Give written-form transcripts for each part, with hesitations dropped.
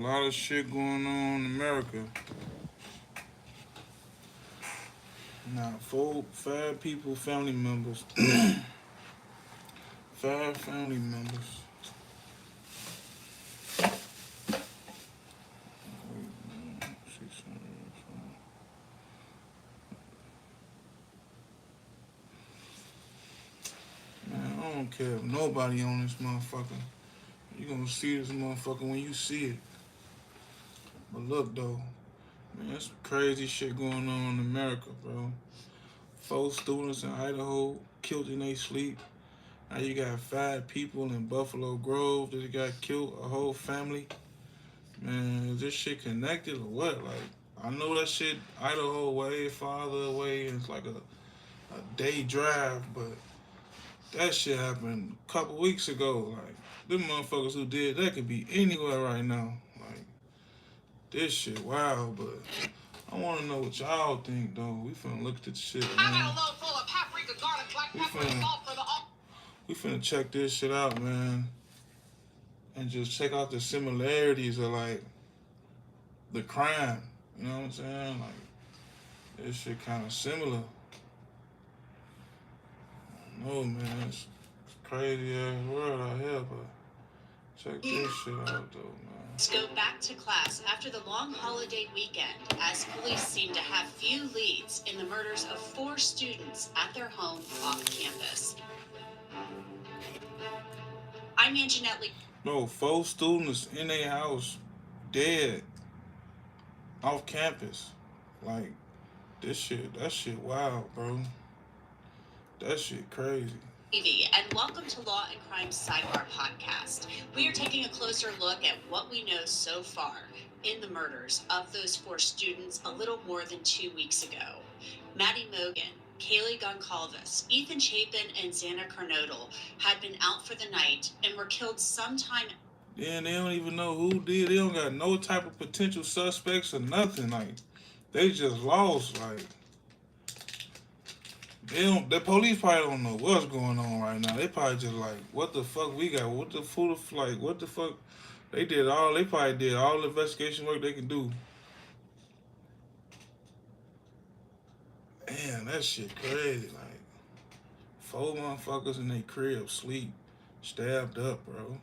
A lot of shit going on in America. Now, four, five people, family members, five family members. Man, I don't care if nobody on this motherfucker. You gonna see this motherfucker when you see it. But look though, man, there's some crazy shit going on in America, bro. Four students in Idaho killed in their sleep. Now you got five people in Buffalo Grove that got killed, a whole family. Man, is this shit connected or what? Like, I know that shit Idaho way farther away and it's like a day drive, but that shit happened a couple weeks ago. Like, them motherfuckers who did that could be anywhere right now. Like, this shit wild, but I want to know what y'all think, though. We finna look at this shit, man. I got a load full of paprika, garlic, black pepper, and salt for the... We finna check this shit out, man. And just check out the similarities of, like, the crime. You know what I'm saying? Like, this shit kind of similar. No, man. It's crazy ass world out here, but check this shit out, though, man. Go back to class after the long holiday weekend as police seem to have few leads in the murders of 4 students at their home off campus. I'm Anjanette Lee. No, 4 students in their house dead off campus. Like, that shit wild, bro. That shit crazy. And welcome to Law and Crime Sidebar Podcast. We are taking a closer look at what we know so far in the murders of those 4 students a little more than 2 weeks ago. Maddie Mogan, Kaylee Goncalves, Ethan Chapin, and Xana Carnodal had been out for the night and were killed sometime. Yeah, they don't even know who did. They don't got no type of potential suspects or nothing. Like, they just lost. Like, they don't. The police probably don't know what's going on right now. They probably just like, what the fuck we got? What the fuck? Like, what the fuck? They did all. They probably did all the investigation work they can do. Man, that shit crazy. Like, 4 motherfuckers in their crib sleep, stabbed up, bro.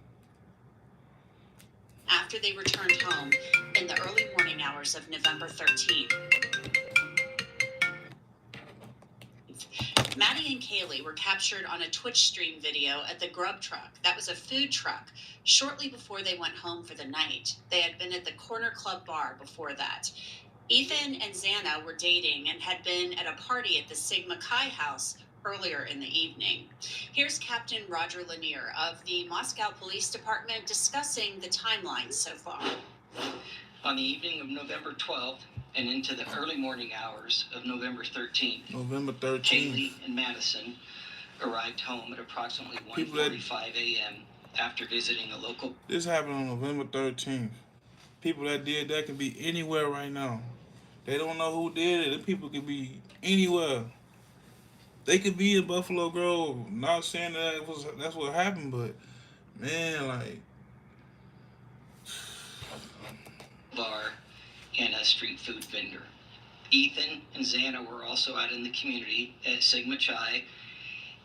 After they returned home in the early morning hours of November 13th. Maddie and Kaylee were captured on a Twitch stream video at the Grub Truck. That was a food truck. Shortly before they went home for the night, they had been at the Corner Club bar before that. Ethan and Xana were dating and had been at a party at the Sigma Chi house earlier in the evening. Here's Captain Roger Lanier of the Moscow Police Department discussing the timeline so far. On the evening of November 12th and into the early morning hours of November 13th, Kaylee and Madison arrived home at approximately 1:45 a.m. after visiting a local... This happened on November 13th. People that did that can be anywhere right now. They don't know who did it. The people could be anywhere. They could be in Buffalo Grove. Not saying that's what happened, but man, like, bar and a street food vendor. Ethan and Xana were also out in the community at Sigma Chi,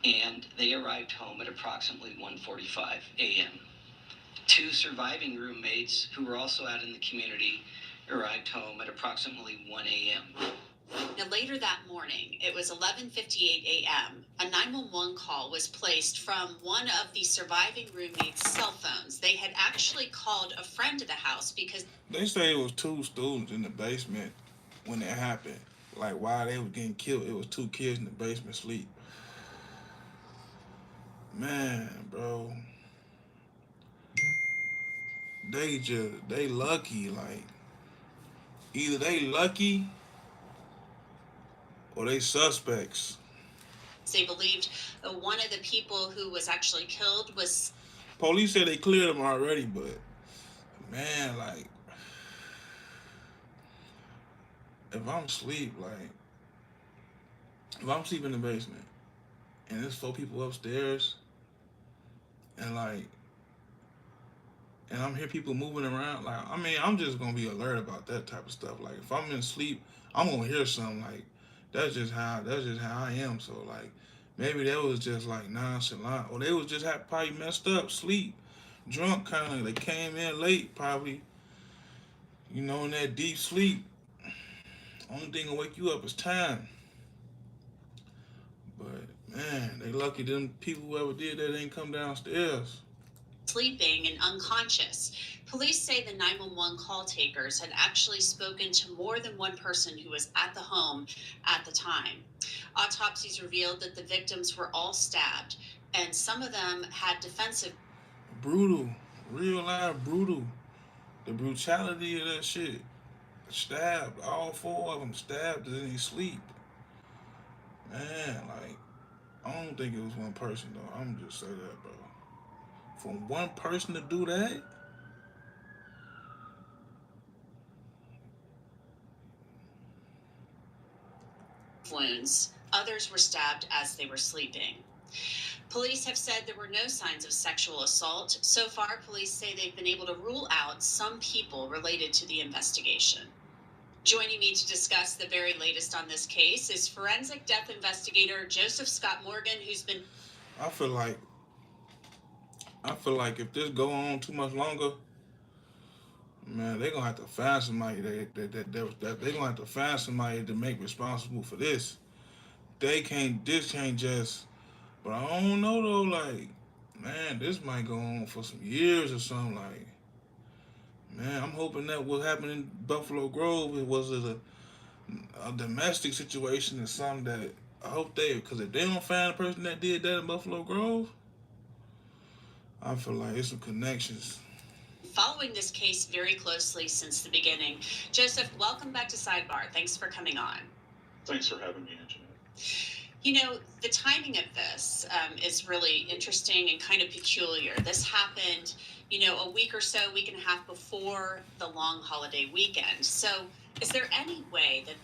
and they arrived home at approximately 1:45 a.m. 2 surviving roommates who were also out in the community arrived home at approximately 1 a.m. Now, later that morning, it was 11:58 a.m. A 911 call was placed from one of the surviving roommates' cell phones. They had actually called a friend to the house because... They say it was 2 students in the basement when it happened. Like, while they were getting killed, it was 2 kids in the basement asleep. Man, bro. They lucky. Like, either they lucky or they suspects. They believed one of the people who was actually killed was... Police said they cleared them already, but man, like, if I'm asleep, like, if I'm sleeping in the basement and there's 4 people upstairs and like, and I'm hear people moving around. Like, I mean, I'm just gonna be alert about that type of stuff. Like, if I'm in sleep, I'm gonna hear something. Like, that's just how I am. So like, maybe that was just like nonchalant, or they was just probably messed up, sleep, drunk, kind of. They came in late, probably, in that deep sleep. Only thing gonna wake you up is time. But man, they lucky them people whoever did that ain't come downstairs. Sleeping and unconscious. Police say the 911 call takers had actually spoken to more than one person who was at the home at the time. Autopsies revealed that the victims were all stabbed, and some of them had defensive. Brutal, real life brutal. The brutality of that shit. Stabbed, all four of them stabbed in their sleep. Man, like, I don't think it was one person though. I'm just say that, bro. For one person to do that, Wounds. Others were stabbed as they were sleeping. Police have said there were no signs of sexual assault. So far, police say they've been able to rule out some people related to the investigation. Joining me to discuss the very latest on this case is forensic death investigator Joseph Scott Morgan, who's been. I feel like if this go on too much longer, man, they gonna have to find somebody that they gonna have to find somebody to make responsible for this. This can't just. But I don't know though. Like, man, this might go on for some years or something. Like, man, I'm hoping that what happened in Buffalo Grove it was a domestic situation or something that I hope because if they don't find the person that did that in Buffalo Grove, I feel like it's some connections. Following this case very closely since the beginning. Joseph, welcome back to Sidebar. Thanks for coming on. Thanks for having me, Anjanette. The timing of this is really interesting and kind of peculiar. This happened, a week week and a half before the long holiday weekend. So is there any way that.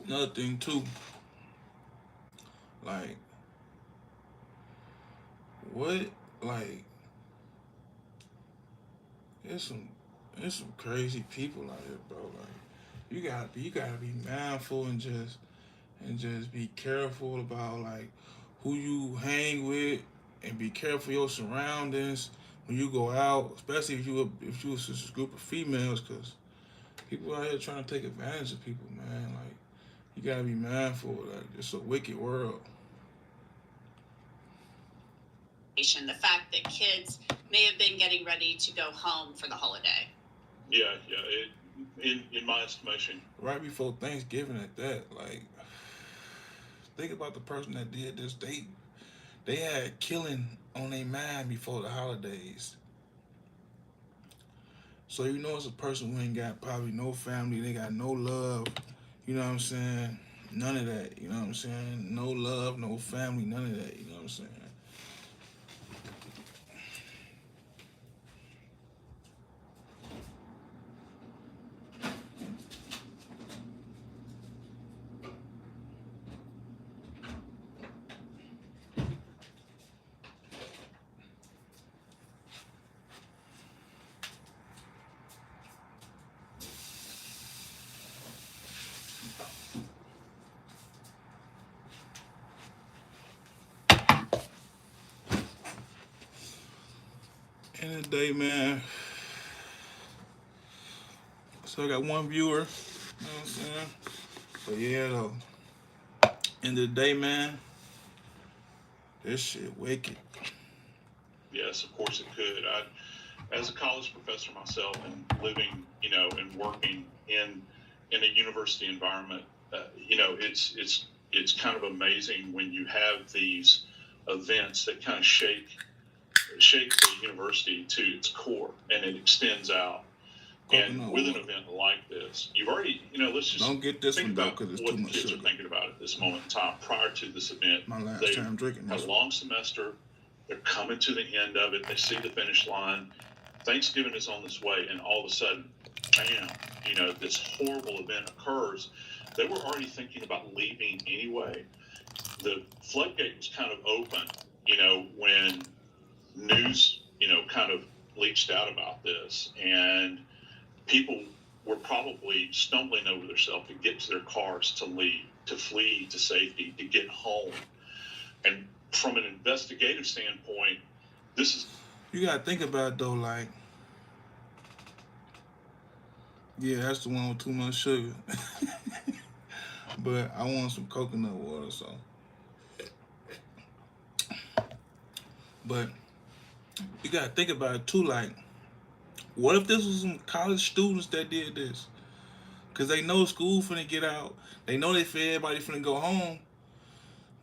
Another thing, too, like, what, like, there's some crazy people out here, bro. Like, you gotta be mindful and just be careful about like who you hang with and be careful of your surroundings when you go out, especially if you was just a group of females, because people out here trying to take advantage of people, man. Like, you gotta be mindful. Like, it's a wicked world. The fact that kids may have been getting ready to go home for the holiday. Yeah. In my estimation, right before Thanksgiving at that, like, think about the person that did this. They had killing on their mind before the holidays. So it's a person who ain't got probably no family, they got no love, you know what I'm saying? None of that, you know what I'm saying? No love, no family, none of that, you know what I'm saying? End of the day, man. So I got one viewer, you know what I'm saying? But yeah, though. End of the day, man. This shit wicked. Yes, of course it could. As a college professor myself and living, and working in a university environment, it's kind of amazing when you have these events that kind of shake the university to its core and it extends out. And with an event like this, you've already, let's just don't get this think one though, about because it's what too the much kids sugar. are thinking about at this moment in time. Prior to this event, My last they time drinking have this a long semester. They're coming to the end of it. They see the finish line. Thanksgiving is on this way, and all of a sudden, bam! This horrible event occurs. They were already thinking about leaving anyway. The floodgate was kind of open, when news, kind of leached out about this, and people were probably stumbling over themselves to get to their cars to leave, to flee to safety, to get home. And from an investigative standpoint, this is. You gotta think about it though, like, yeah, that's the one with too much sugar. But I want some coconut water, so. But you gotta think about it too, like, what if this was some college students that did this? Cause they know school finna get out. They know they for everybody finna go home.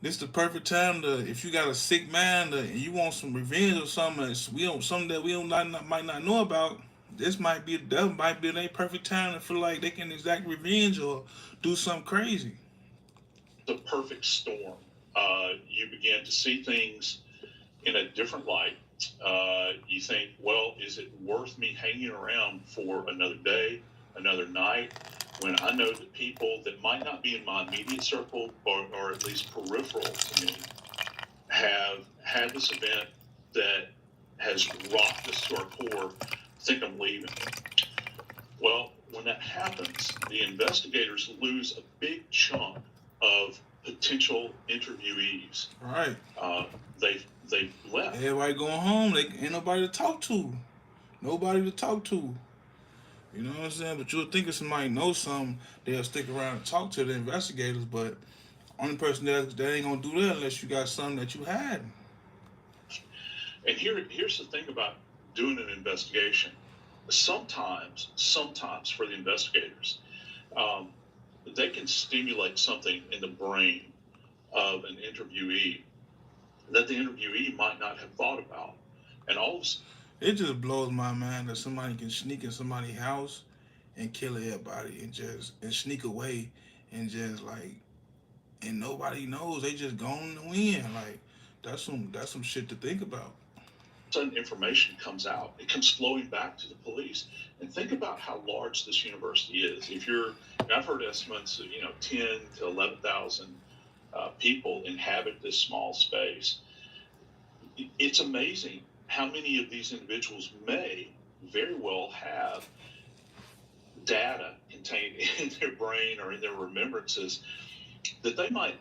This the perfect time to, if you got a sick mind and you want some revenge or something, something that we don't might not know about. This might be their perfect time to feel like they can exact revenge or do something crazy. The perfect storm. You begin to see things in a different light. You think, well, is it worth me hanging around for another day, another night, when I know that people that might not be in my immediate circle or at least peripheral to me have had this event that has rocked us to our core, think I'm leaving. Well, when that happens, the investigators lose a big chunk of potential interviewees. Right. They've left. Everybody going home. They ain't nobody to talk to. Nobody to talk to. You know what I'm saying? But you'll think if somebody knows something, they'll stick around and talk to the investigators. But only person that ain't gonna do that unless you got something that you had. And here's the thing about doing an investigation. Sometimes for the investigators, um, they can stimulate something in the brain of an interviewee that the interviewee might not have thought about. And all of a sudden, It just blows my mind that somebody can sneak in somebody's house and kill everybody and sneak away and just like and nobody knows. They just gone to win. Like that's some shit to think about. sudden information comes out. It comes flowing back to the police. And think about how large this university is. I've heard estimates of 10 to 11,000 people inhabit this small space. It's amazing how many of these individuals may very well have data contained in their brain or in their remembrances that they might,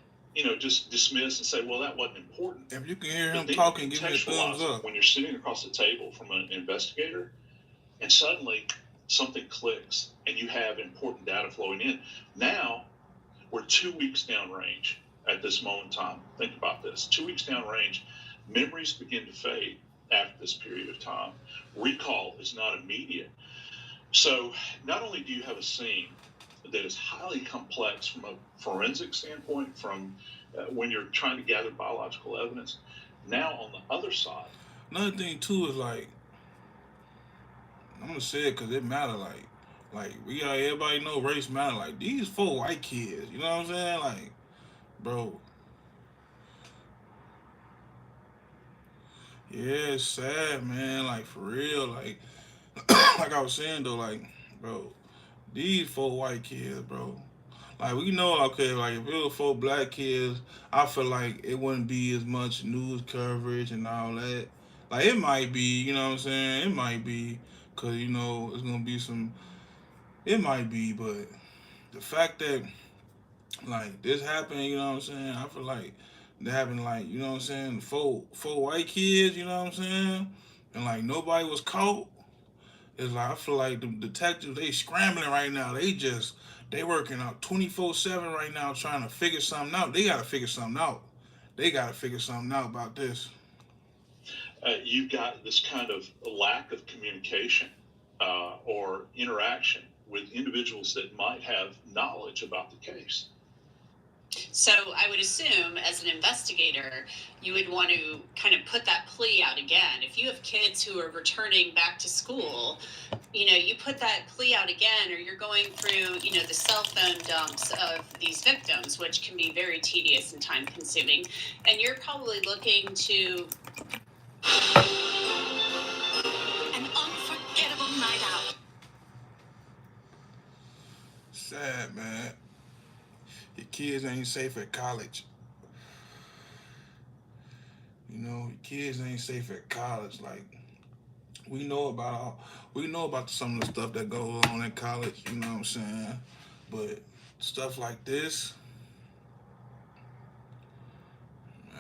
just dismiss and say, well, that wasn't important. If you can hear him But then talking, you give me a thumbs contextualize it up. when you're sitting across the table from an investigator, and suddenly something clicks, and you have important data flowing in. Now we're 2 weeks downrange at this moment in time. Think about this: 2 weeks downrange, memories begin to fade after this period of time. Recall is not immediate. So not only do you have a scene that is highly complex from a forensic standpoint, from when you're trying to gather biological evidence, now on the other side. Another thing too is like I'm gonna say it because it matter. Like we got everybody know race matter. Like these 4 white kids, you know what I'm saying? Like, bro, yeah, it's sad, man. Like for real, like like I was saying though, like, bro, these 4 white kids, bro. Like we know, okay, like if it was 4 black kids, I feel like it wouldn't be as much news coverage and all that. Like it might be, you know what I'm saying? It might be, cause it's gonna be some. It might be, but the fact that like this happened, you know what I'm saying? I feel like that happened, like you know what I'm saying. Four white kids, you know what I'm saying, and like nobody was caught. It's like I feel like the detectives they scrambling right now. They working out 24/7 right now trying to figure something out. They gotta figure something out. They gotta figure something out about this. You've got this kind of lack of communication or interaction with individuals that might have knowledge about the case. So I would assume, as an investigator, you would want to kind of put that plea out again. If you have kids who are returning back to school, you put that plea out again, or you're going through, the cell phone dumps of these victims, which can be very tedious and time consuming. And you're probably looking to an unforgettable night out. Sad, man. Your kids ain't safe at college. Your kids ain't safe at college. Like We know about some of the stuff that goes on in college. You know what I'm saying? But stuff like this,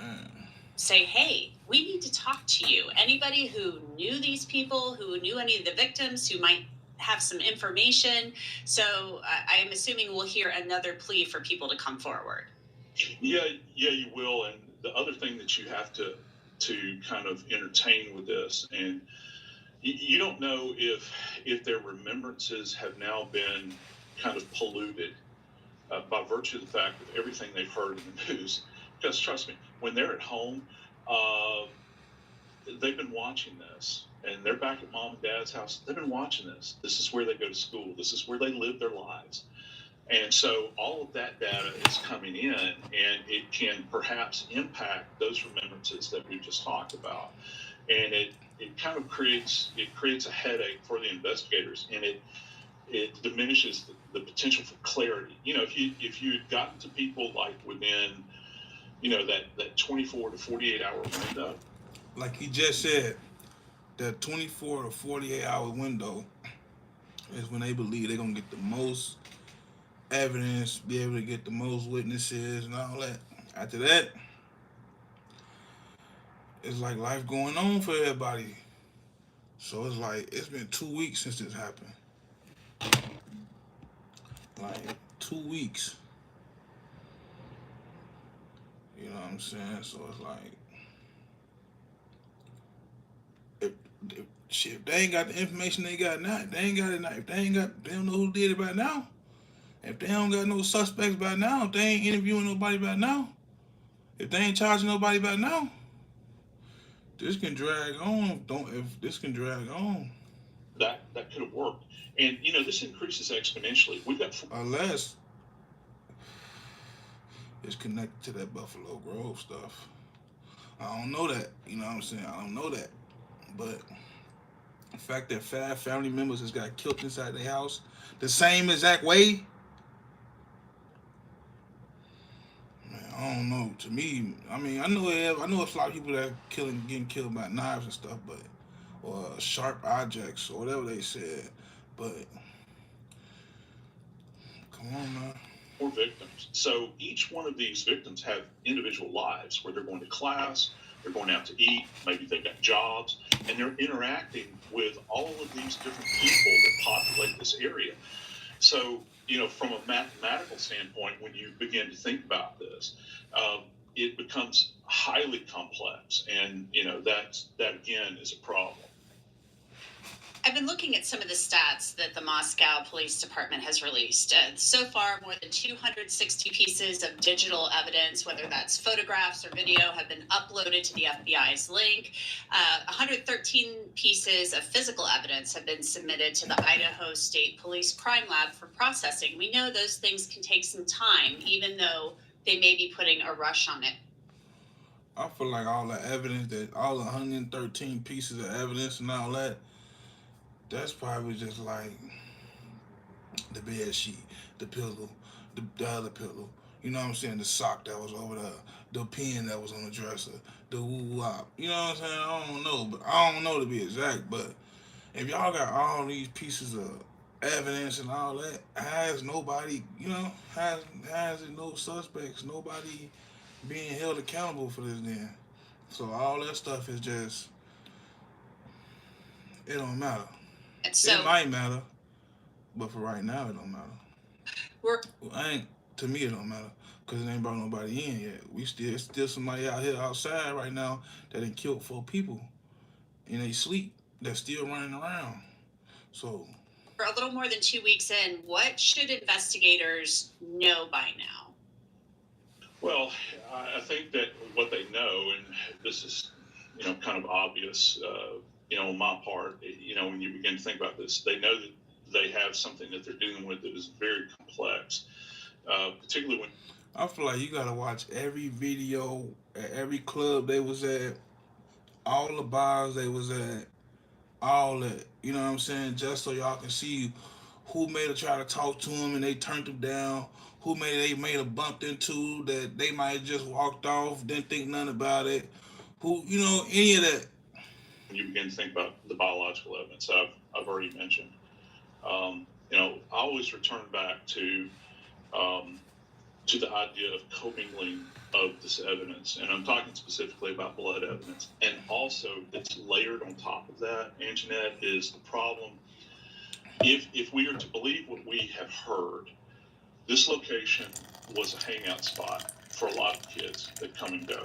man. Say, hey, we need to talk to you. Anybody who knew these people, who knew any of the victims, who might have some information. So I'm assuming we'll hear another plea for people to come forward. Yeah, you will. And the other thing that you have to kind of entertain with this, and you don't know if their remembrances have now been kind of polluted by virtue of the fact of everything they've heard in the news. Because trust me, when they're at home, uh, they've been watching this, and they're back at mom and dad's house. They've been watching this. This is where they go to school. This is where they live their lives. And so all of that data is coming in, and it can perhaps impact those remembrances that we just talked about. And it kind of creates a headache for the investigators, and it diminishes the potential for clarity. You know, if you had gotten to people like within, that 24 to 48 hour window. Like he just said, that 24 to 48-hour window is when they believe they're gonna get the most evidence, be able to get the most witnesses and all that. After that, it's like life going on for everybody. So it's like it's been 2 weeks since this happened. Like 2 weeks. You know what I'm saying? So it's like if, shit, if they ain't got the information they got now, if they ain't got it now, if they don't know who did it by now, if they don't got no suspects by now, if they ain't interviewing nobody by now, if they ain't charging nobody by now, this can drag on. Don't if this can drag on. That could have worked. And this increases exponentially. We've got Unless it's connected to that Buffalo Grove stuff. I don't know that. You know what I'm saying? I don't know that. But the fact that 5 family members has got killed inside their house the same exact way, man, I don't know. To me, I mean, I know it's a lot of people that getting killed by knives and stuff, but or sharp objects or whatever they said. But come on, man. More victims. So each one of these victims have individual lives where they're going to class, they're going out to eat, maybe they've got jobs, and they're interacting with all of these different people that populate this area. So, from a mathematical standpoint, when you begin to think about this, it becomes highly complex, and that again is a problem. I've been looking at some of the stats that the Moscow Police Department has released. So far, more than 260 pieces of digital evidence, whether that's photographs or video, have been uploaded to the FBI's link. 113 pieces of physical evidence have been submitted to the Idaho State Police Crime Lab for processing. We know those things can take some time, even though they may be putting a rush on it. I feel like all the evidence all the 113 pieces of evidence and all that, that's probably just like the bed sheet, the pillow, the other pillow. You know what I'm saying? The sock that was over there, the pen that was on the dresser, the woo wop. You know what I'm saying? I don't know, but I don't know to be exact. But if y'all got all these pieces of evidence and all that, has nobody, has no suspects, nobody being held accountable for this then. So all that stuff is just, it don't matter. So, it might matter, but for right now, it don't matter. Well, to me, it don't matter because it ain't brought nobody in yet. We still somebody out here outside right now that done killed 4 people in they sleep that's still running around. So we're a little more than 2 weeks in. What should investigators know by now? Well, I think that what they know, and this is, kind of obvious, on my part, when you begin to think about this, they know that they have something that they're dealing with that is very complex, particularly when. I feel like you gotta watch every video at every club they was at, all the bars they was at, all that. You know what I'm saying? Just so y'all can see who made a try to talk to him and they turned him down. Who they made a bumped into that they might have just walked off, didn't think nothing about it. Who, any of that. when you begin to think about the biological evidence that I've already mentioned. I always return back to the idea of commingling of this evidence, and I'm talking specifically about blood evidence. And also, that's layered on top of that, Anjanette, is the problem. If we are to believe what we have heard, this location was a hangout spot for a lot of kids that come and go.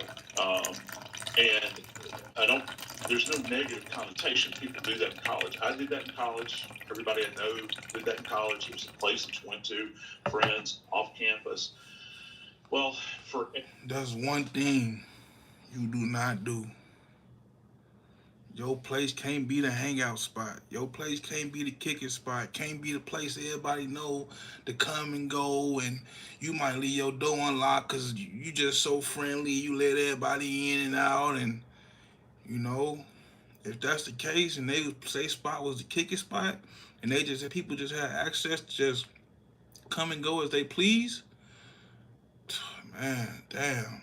And there's no negative connotation. People do that in college. I did that in college. Everybody I know did that in college. It was a place that you went to, friends, off campus. Well, That's one thing you do not do. Your place can't be the hangout spot. Your place can't be the kicking spot. Can't be the place everybody know to come and go. And you might leave your door unlocked because you just so friendly. You let everybody in and out. And, if that's the case and they say spot was the kicking spot and people just had access to just come and go as they please, man, damn.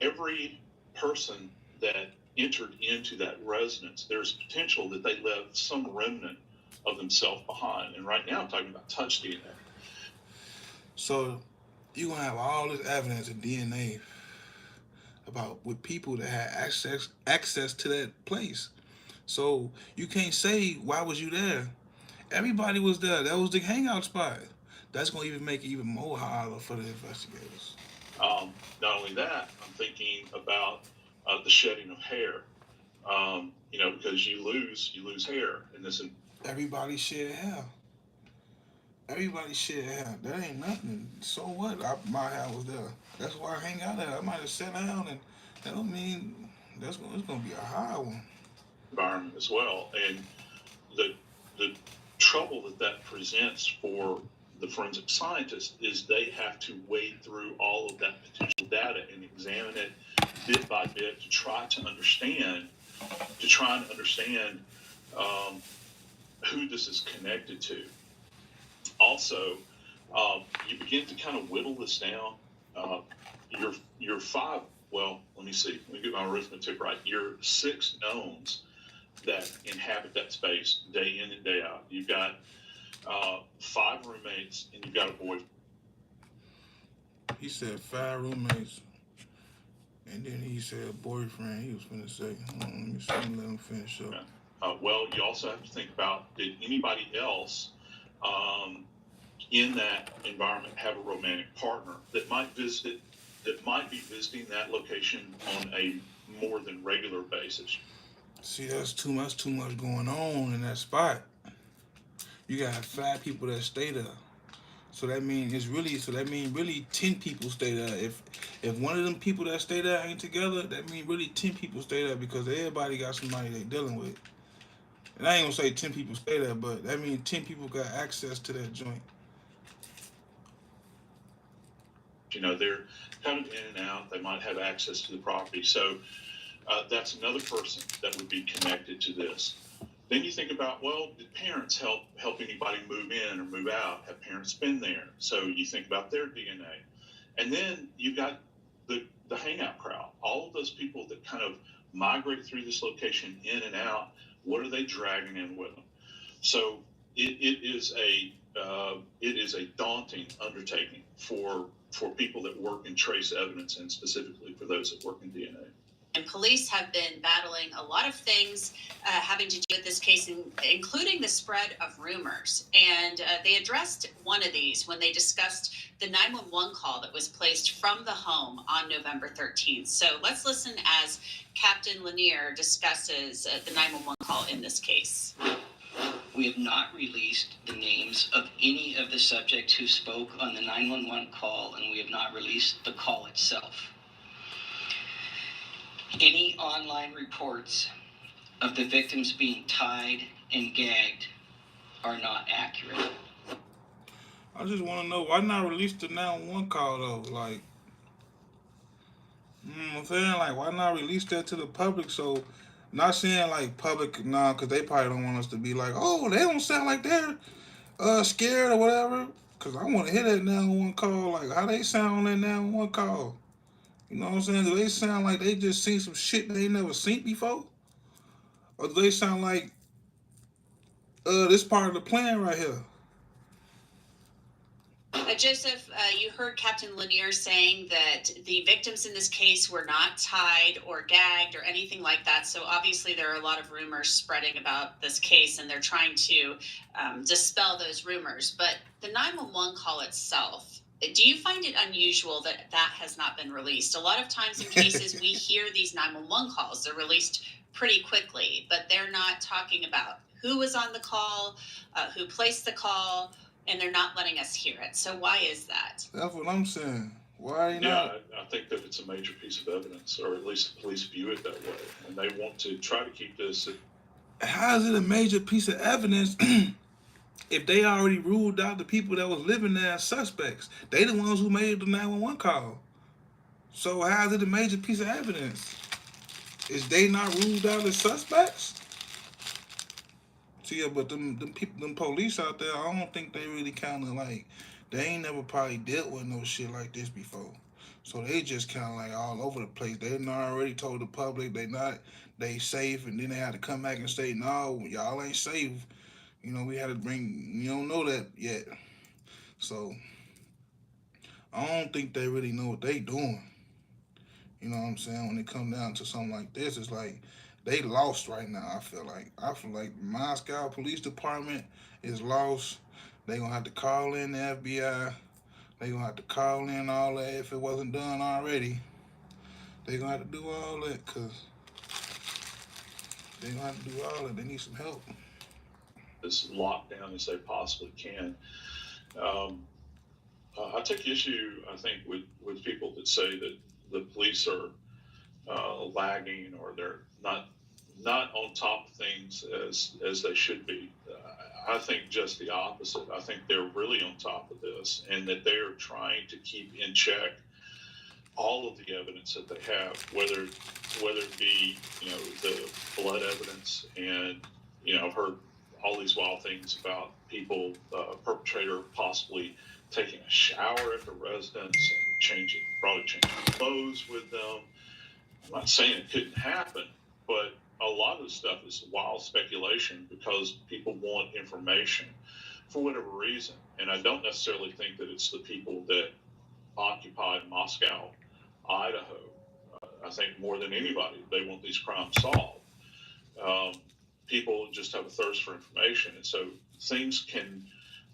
every person that entered into that residence, there's potential that they left some remnant of themselves behind. And right now I'm talking about touch DNA. So you're going to have all this evidence of DNA with people that had access to that place. So you can't say, why was you there? Everybody was there. That was the hangout spot. That's going to even make it even more harder for the investigators. Not only that, I'm thinking about the shedding of hair. Because you lose hair in this. Everybody shed hair. Everybody shed hair. That ain't nothing. So what? My hair was there. That's why I hang out there. I might have sat down, and that don't mean it's gonna be a high one. Environment as well, and the trouble that presents for the forensic scientist is they have to wade through all of that potential data and examine it bit by bit to try and understand who this is connected to. Also, you begin to kind of whittle this down. Your five. Well, let me see. Let me get my arithmetic right. Your 6 knowns that inhabit that space day in and day out. You've got 5 roommates, and you've got a boyfriend. He said 5 roommates, and then he said boyfriend. He was finna say, let me see, let him finish up. Okay. Well, you also have to think about, did anybody else in that environment have a romantic partner that might be visiting that location on a more than regular basis? See, that's too much going on in that spot. You got 5 people that stay there. So that means really 10 people stay there. If one of them people that stay there ain't together, that means really 10 people stay there because everybody got somebody they dealing with. And I ain't gonna say 10 people stay there, but that means 10 people got access to that joint. They're coming in and out. They might have access to the property. So that's another person that would be connected to this. Then you think about, well, did parents help anybody move in or move out? Have parents been there? So you think about their DNA. And then you've got the hangout crowd, all of those people that kind of migrate through this location in and out. What are they dragging in with them? So it is a daunting undertaking for people that work in trace evidence, and specifically for those that work in DNA. And police have been battling a lot of things having to do with this case, including the spread of rumors. And they addressed one of these when they discussed the 911 call that was placed from the home on November 13th. So let's listen as Captain Lanier discusses the 911 call in this case. We have not released the names of any of the subjects who spoke on the 911 call, and we have not released the call itself. Any online reports of the victims being tied and gagged are not accurate. I just want to know, why not release the 911 call though? Like, you know what I'm saying? Like, why not release that to the public? So, not saying like public, nah, because they probably don't want us to be like, oh, they don't sound like they're scared or whatever. Because I want to hear that 911 call. Like, how they sound on that 911 call. You know what I'm saying? Do they sound like they just seen some shit they never seen before? Or do they sound like this part of the plan right here? Joseph, you heard Captain Lanier saying that the victims in this case were not tied or gagged or anything like that. So obviously there are a lot of rumors spreading about this case, and they're trying to dispel those rumors. But the 911 call itself, do you find it unusual that that has not been released? A lot of times in cases we hear these 911 calls, they're released pretty quickly, but they're not talking about who was on the call, who placed the call, and they're not letting us hear it. So why is that? That's what I'm saying. Why Yeah, not? I think that it's a major piece of evidence, or at least the police view it that way, and they want to try to keep this. How is it a major piece of evidence if they already ruled out the people that was living there as suspects? They the ones who made the 911 call. So how is it a major piece of evidence? Is they not ruled out as suspects? See, yeah, but them people, them police out there, I don't think they really kind of like, they ain't never probably dealt with no shit like this before. So they just kind of like all over the place. They done already told the public they safe, and then they had to come back and say, no, y'all ain't safe. You know, we had to bring, you don't know that yet. So I don't think they really know what they doing. You know what I'm saying? When it come down to something like this, it's like they lost right now. I feel like Moscow Police Department is lost. They gonna have to call in the FBI. They gonna have to call in all that if it wasn't done already. They gonna have to do all that because they gonna have to do all that. They need some help. As locked down as they possibly can. Um, I take issue, I think, with people that say that the police are lagging, or they're not on top of things as they should be. I think just the opposite. I think they're really on top of this, and that they're trying to keep in check all of the evidence that they have, whether it be, the blood evidence. And I've heard all these wild things about people, perpetrator possibly taking a shower at the residence and probably changing clothes with them. I'm not saying it couldn't happen, but a lot of the stuff is wild speculation because people want information for whatever reason. And I don't necessarily think that it's the people that occupied Moscow, Idaho. I think more than anybody, they want these crimes solved. People just have a thirst for information, and so things can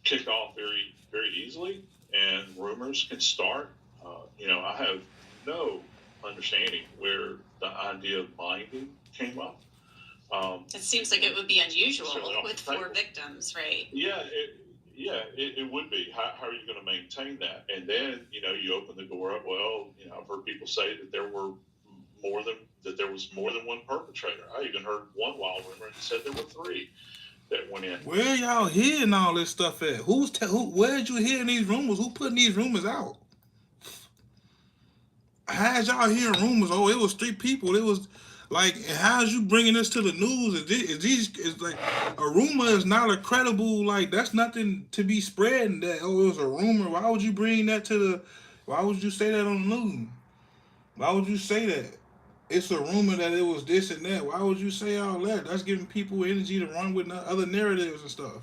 kick off very, very easily, and rumors can start. I have no understanding where the idea of binding came up. It seems like it would be unusual with 4 victims, right? Yeah, it would be. How are you going to maintain that? And then, you open the door up. Well, I've heard people say that there was more than one perpetrator. I even heard one wild rumor that said there were 3 that went in. Where y'all hearing all this stuff at? Where'd you hearing these rumors? Who putting these rumors out? How's y'all hearing rumors? Oh, it was 3 people. It was like, how's you bringing this to the news? Is like a rumor is not a credible, like, that's nothing to be spreading. That, oh, it was a rumor. Why would you bring that to the? Why would you say that on the news? Why would you say that? It's a rumor that it was this and that. Why would you say all that? That's giving people energy to run with other narratives and stuff.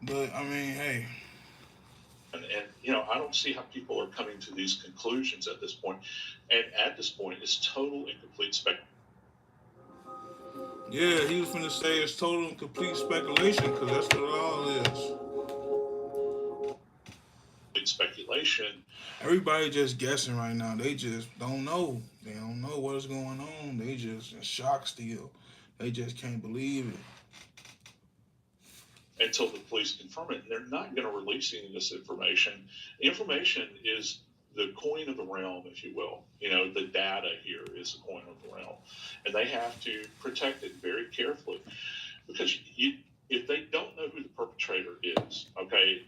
But I mean, hey. And I don't see how people are coming to these conclusions at this point. And at this point, it's total and complete speculation. Yeah, he was finna say it's total and complete speculation, because that's what it all is. Speculation. Everybody just guessing right now. They just don't know. They don't know what's going on. They just in shock still. They just can't believe it. Until the police confirm it. And they're not going to release any of this information. Information is the coin of the realm, if you will. The data here is the coin of the realm. And they have to protect it very carefully. Because if they don't know who the perpetrator is, okay,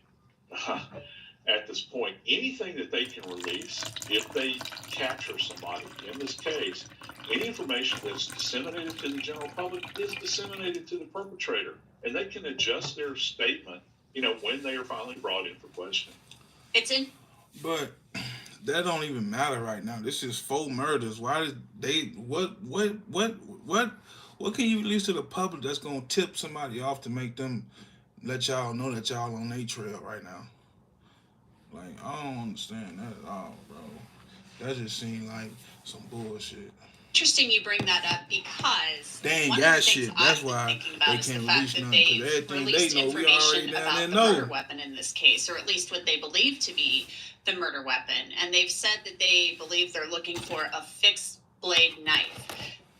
at this point, anything that they can release, if they capture somebody, in this case, any information that's disseminated to the general public is disseminated to the perpetrator. And they can adjust their statement, when they are finally brought in for questioning. It's in. But that don't even matter right now. This is 4 murders. Why did they? What can you release to the public that's gonna tip somebody off to make them let y'all know that y'all on their trail right now? Like, I don't understand that at all, bro. That just seemed like some bullshit. Interesting you bring that up because They ain't one of the got things shit. That's I've been why thinking they about is the can't fact release that nothing. Cause they've everything they released know, we information already down about there the know. murder weapon in this case, or at least what they believe to be the murder weapon. And they've said that they believe they're looking for a fixed blade knife.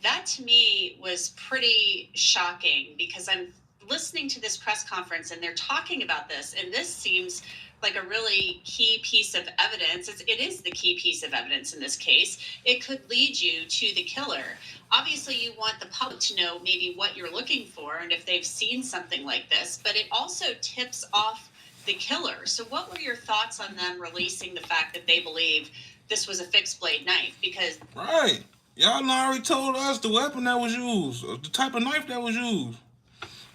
That to me was pretty shocking because I'm listening to this press conference and they're talking about this, and this seems like a really key piece of evidence. It is the key piece of evidence in this case. It could lead you to the killer. Obviously, you want the public to know maybe what you're looking for and if they've seen something like this, but it also tips off the killer. So what were your thoughts on them releasing the fact that they believe this was a fixed blade knife? Because Right. Y'all already told us the weapon that was used, the type of knife that was used.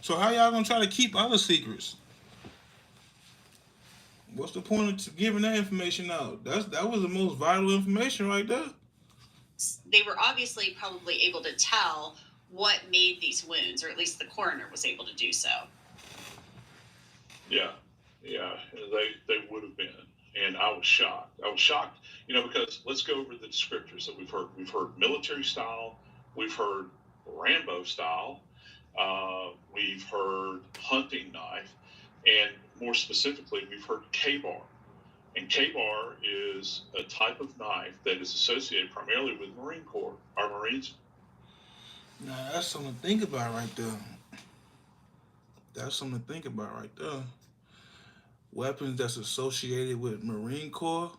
So how y'all gonna try to keep other secrets? What's the point of giving that information out? That was the most vital information right there. they were obviously probably able to tell what made these wounds, or at least the coroner was able to do so. Yeah, yeah, they would have been, and I was shocked. I was shocked, because let's go over the descriptors that we've heard. We've heard military style, we've heard Rambo style, we've heard hunting knife, and more specifically, we've heard K-bar. And K-bar is a type of knife that is associated primarily with Marine Corps. Our Marines. Now that's something to think about right there. That's something to think about right there. Weapons that's associated with Marine Corps,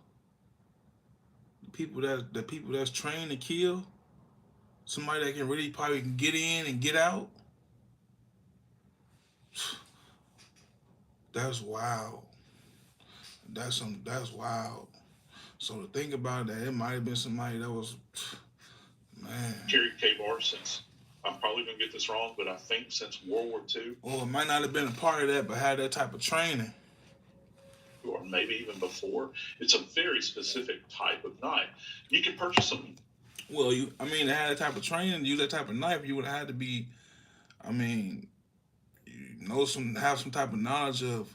the people that's trained to kill, somebody that can really probably can get in and get out. That's wild. That's wild. So to think about that, it might have been somebody that was, man. Carried K-bar since, I'm probably going to get this wrong, but I think since World War II. Or it might not have been a part of that, but had that type of training. Or maybe even before. It's a very specific type of knife. You can purchase them. Well, to have that type of training, use that type of knife, you would have had to be, I mean, have some type of knowledge of,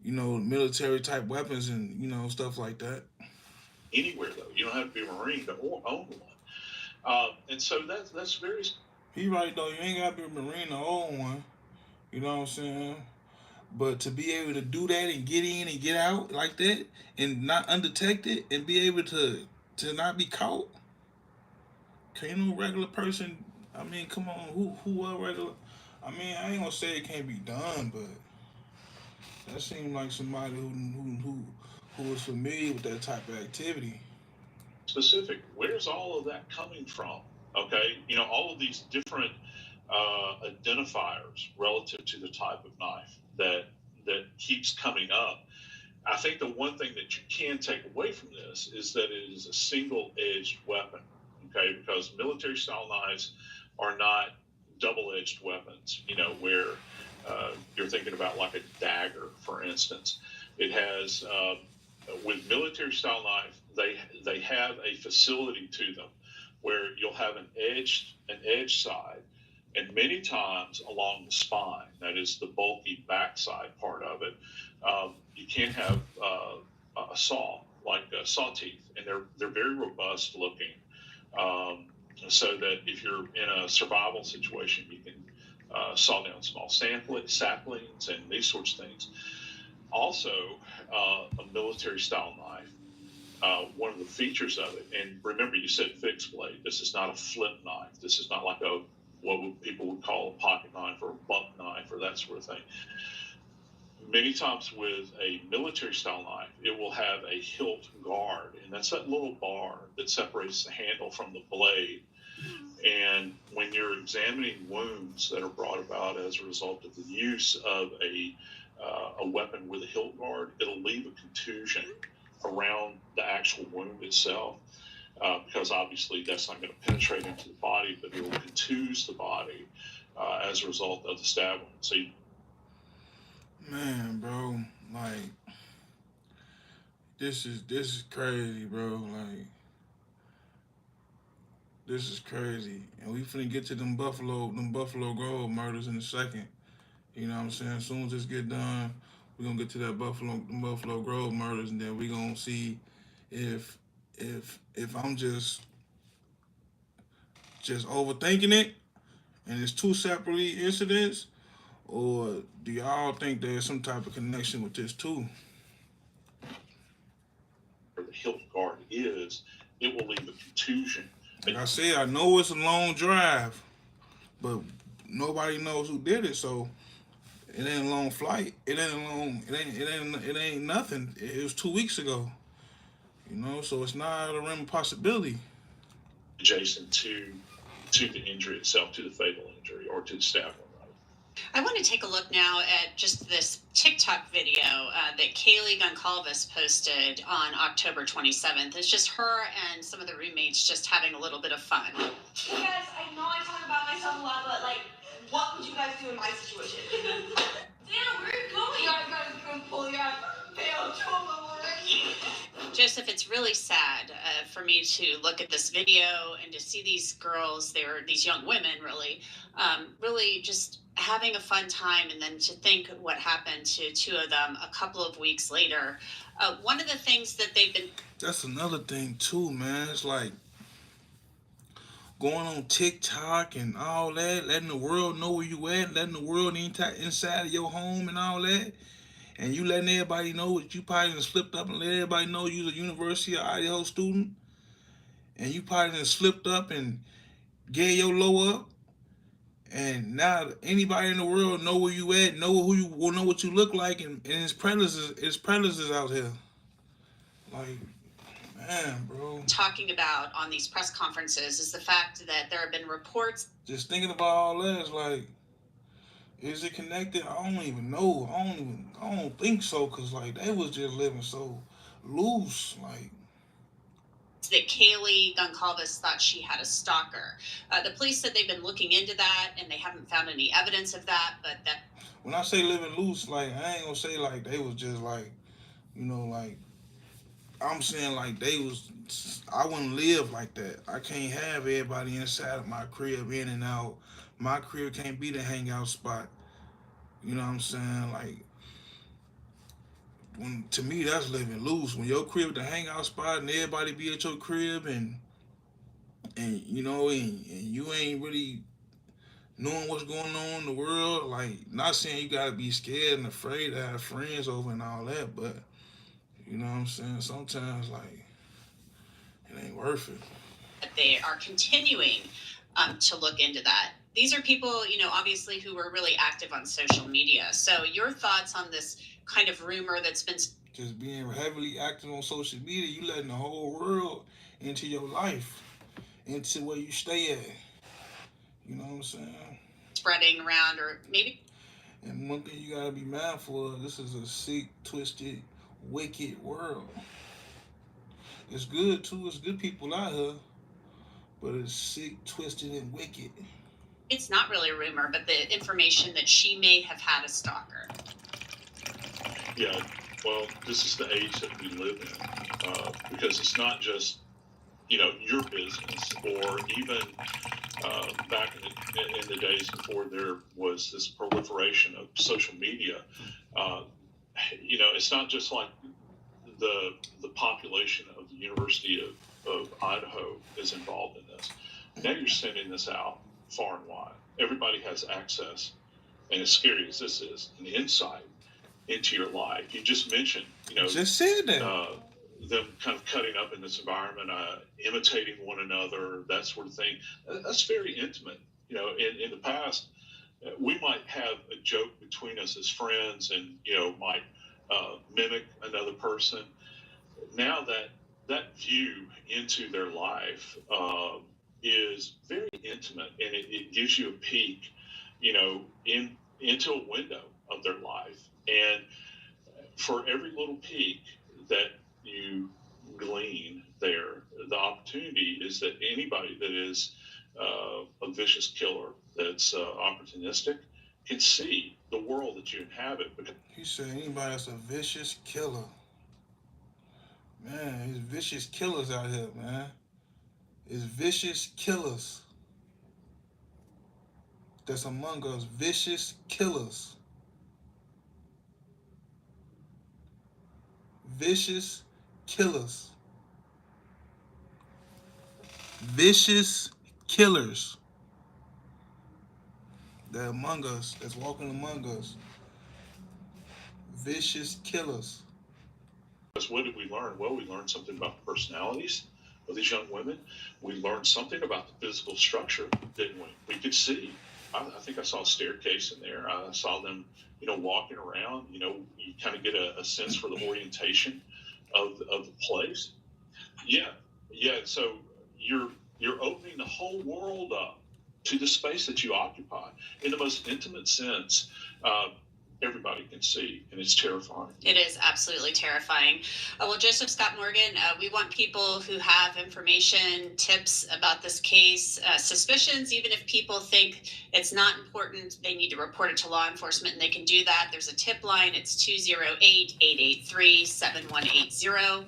military type weapons and stuff like that. Anywhere though, you don't have to be a Marine to own one. And so that's very. He right though. You ain't gotta be a Marine to own one. You know what I'm saying? But to be able to do that and get in and get out like that and not undetected and be able to not be caught, can no regular person? I mean, come on, who are regular? I mean, I ain't gonna say it can't be done, but that seemed like somebody who was familiar with that type of activity. Specific. Where's all of that coming from? Okay, all of these different identifiers relative to the type of knife that keeps coming up. I think the one thing that you can take away from this is that it is a single-edged weapon. Okay, because military style knives are not double-edged weapons. Where you're thinking about like a dagger, for instance. It has with military style knife, they have a facility to them where you'll have an edge side, and many times along the spine, that is the bulky backside part of it, you can have a saw, like saw teeth, and they're very robust looking, so that if you're in a survival situation, you can saw down small saplings and these sorts of things. Also, a military style knife. One of the features of it, and remember, you said fixed blade. This is not a flip knife. This is not like people would call a pocket knife or a bump knife or that sort of thing. Many times with a military style knife, it will have a hilt guard, and that's that little bar that separates the handle from the blade. And when you're examining wounds that are brought about as a result of the use of a weapon with a hilt guard, it'll leave a contusion around the actual wound itself, because obviously that's not going to penetrate into the body, but it will contuse the body as a result of the stab wound. So, Man, bro, like This is crazy, bro. Like this is crazy, and we finna get to them Buffalo Grove murders in a second. You know what I'm saying? As soon as this get done, we're gonna get to that Buffalo Grove murders, and then we gonna see if if I'm just overthinking it, and it's two separately incidents, or do y'all think there's some type of connection with this too? Where the Hilton Guard is, it will leave a contusion. Like I said, I know it's a long drive, but nobody knows who did it, so it ain't a long flight. It ain't a long. It ain't nothing. It was 2 weeks ago. You know, so it's not a realm of possibility. Adjacent to the injury itself, to the fatal injury, or to the stabbing. I want to take a look now at just this TikTok video that Kaylee Goncalves posted on October 27th. It's just her and some of the roommates just having a little bit of fun. Hey guys, I know I talk about myself a lot, but like, what would you guys do in my situation? Damn, where are you going? I gotta go pull you out. Failed trauma work. Joseph, it's really sad for me to look at this video and to see these girls, these young women really just having a fun time, and then to think what happened to two of them a couple of weeks later. One of the things that they've been. That's another thing too, man. It's like going on TikTok and all that, letting the world know where you at, letting the world inside of your home and all that, and you letting everybody know that you probably done slipped up and let everybody know you're a University of Idaho student, and you probably done slipped up and gave your low up, and now anybody in the world know where you at, know who you will know what you look like, and it's predators out here. Like, man, bro. Talking about on these press conferences is the fact that there have been reports. Just thinking about all that, it's like, is it connected? I don't even know. I don't think so, cause like they was just living so loose, like. That Kaylee Goncalves thought she had a stalker. The police said they've been looking into that and they haven't found any evidence of that. But that. When I say living loose, like I ain't gonna say like they was just like, like I'm saying like they was. I wouldn't live like that. I can't have everybody inside of my crib in and out. My crib can't be the hangout spot. You know what I'm saying? Like, to me, that's living loose. When your crib the hangout spot and everybody be at your crib and you ain't really knowing what's going on in the world. Like, not saying you gotta be scared and afraid to have friends over and all that, but you know what I'm saying. Sometimes like it ain't worth it. They are continuing to look into that. These are people, obviously who were really active on social media. So your thoughts on this kind of rumor that's been just being heavily active on social media, you letting the whole world into your life, into where you stay at. You know what I'm saying? Spreading around, or maybe. And one thing you gotta be mindful of, this is a sick, twisted, wicked world. It's good too, it's good people out here, but it's sick, twisted, and wicked. It's not really a rumor, but the information that she may have had a stalker. Yeah, well, this is the age that we live in, because it's not just your business, or even back in the days before there was this proliferation of social media. It's not just like the population of the University of Idaho is involved in this. Now you're sending this out far and wide. Everybody has access, and as scary as this is, an insight into your life. You just mentioned, just said that. Them kind of cutting up in this environment, imitating one another, that sort of thing. That's very intimate. In the past, we might have a joke between us as friends, and might mimic another person. Now that view into their life is very intimate, and it gives you a peek, into a window of their life. And for every little peek that you glean there, the opportunity is that anybody that is a vicious killer, that's opportunistic, can see the world that you inhabit. He said anybody that's a vicious killer. Man, it's vicious killers out here, man. It's vicious killers that's among us. Vicious killers. Vicious killers. Vicious killers. That among us, that's walking among us. Vicious killers. Because what did we learn? Well, we learned something about the personalities of these young women. We learned something about the physical structure, didn't we? We could see. I think I saw a staircase in there. I saw them, walking around. You kind of get a sense for the orientation of the place. Yeah, yeah. So you're opening the whole world up to the space that you occupy in the most intimate sense. Uh, Everybody can see, and it's terrifying. It is absolutely terrifying. Well, Joseph Scott Morgan, we want people who have information, tips about this case, suspicions, even if people think it's not important, they need to report it to law enforcement, and they can do that. There's a tip line. It's 208-883-7180.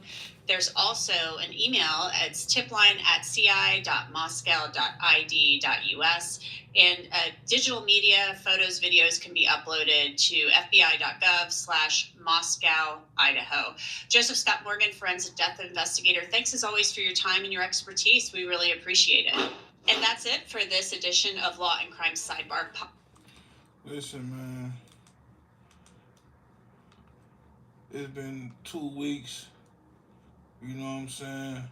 There's also an email. It's tipline@ci.moscow.id.us. And digital media, photos, videos can be uploaded to fbi.gov/Moscow, Idaho. Joseph Scott Morgan, forensic death investigator, thanks as always for your time and your expertise. We really appreciate it. And that's it for this edition of Law and Crime Sidebar. Listen, man. It's been 2 weeks. You know what I'm saying?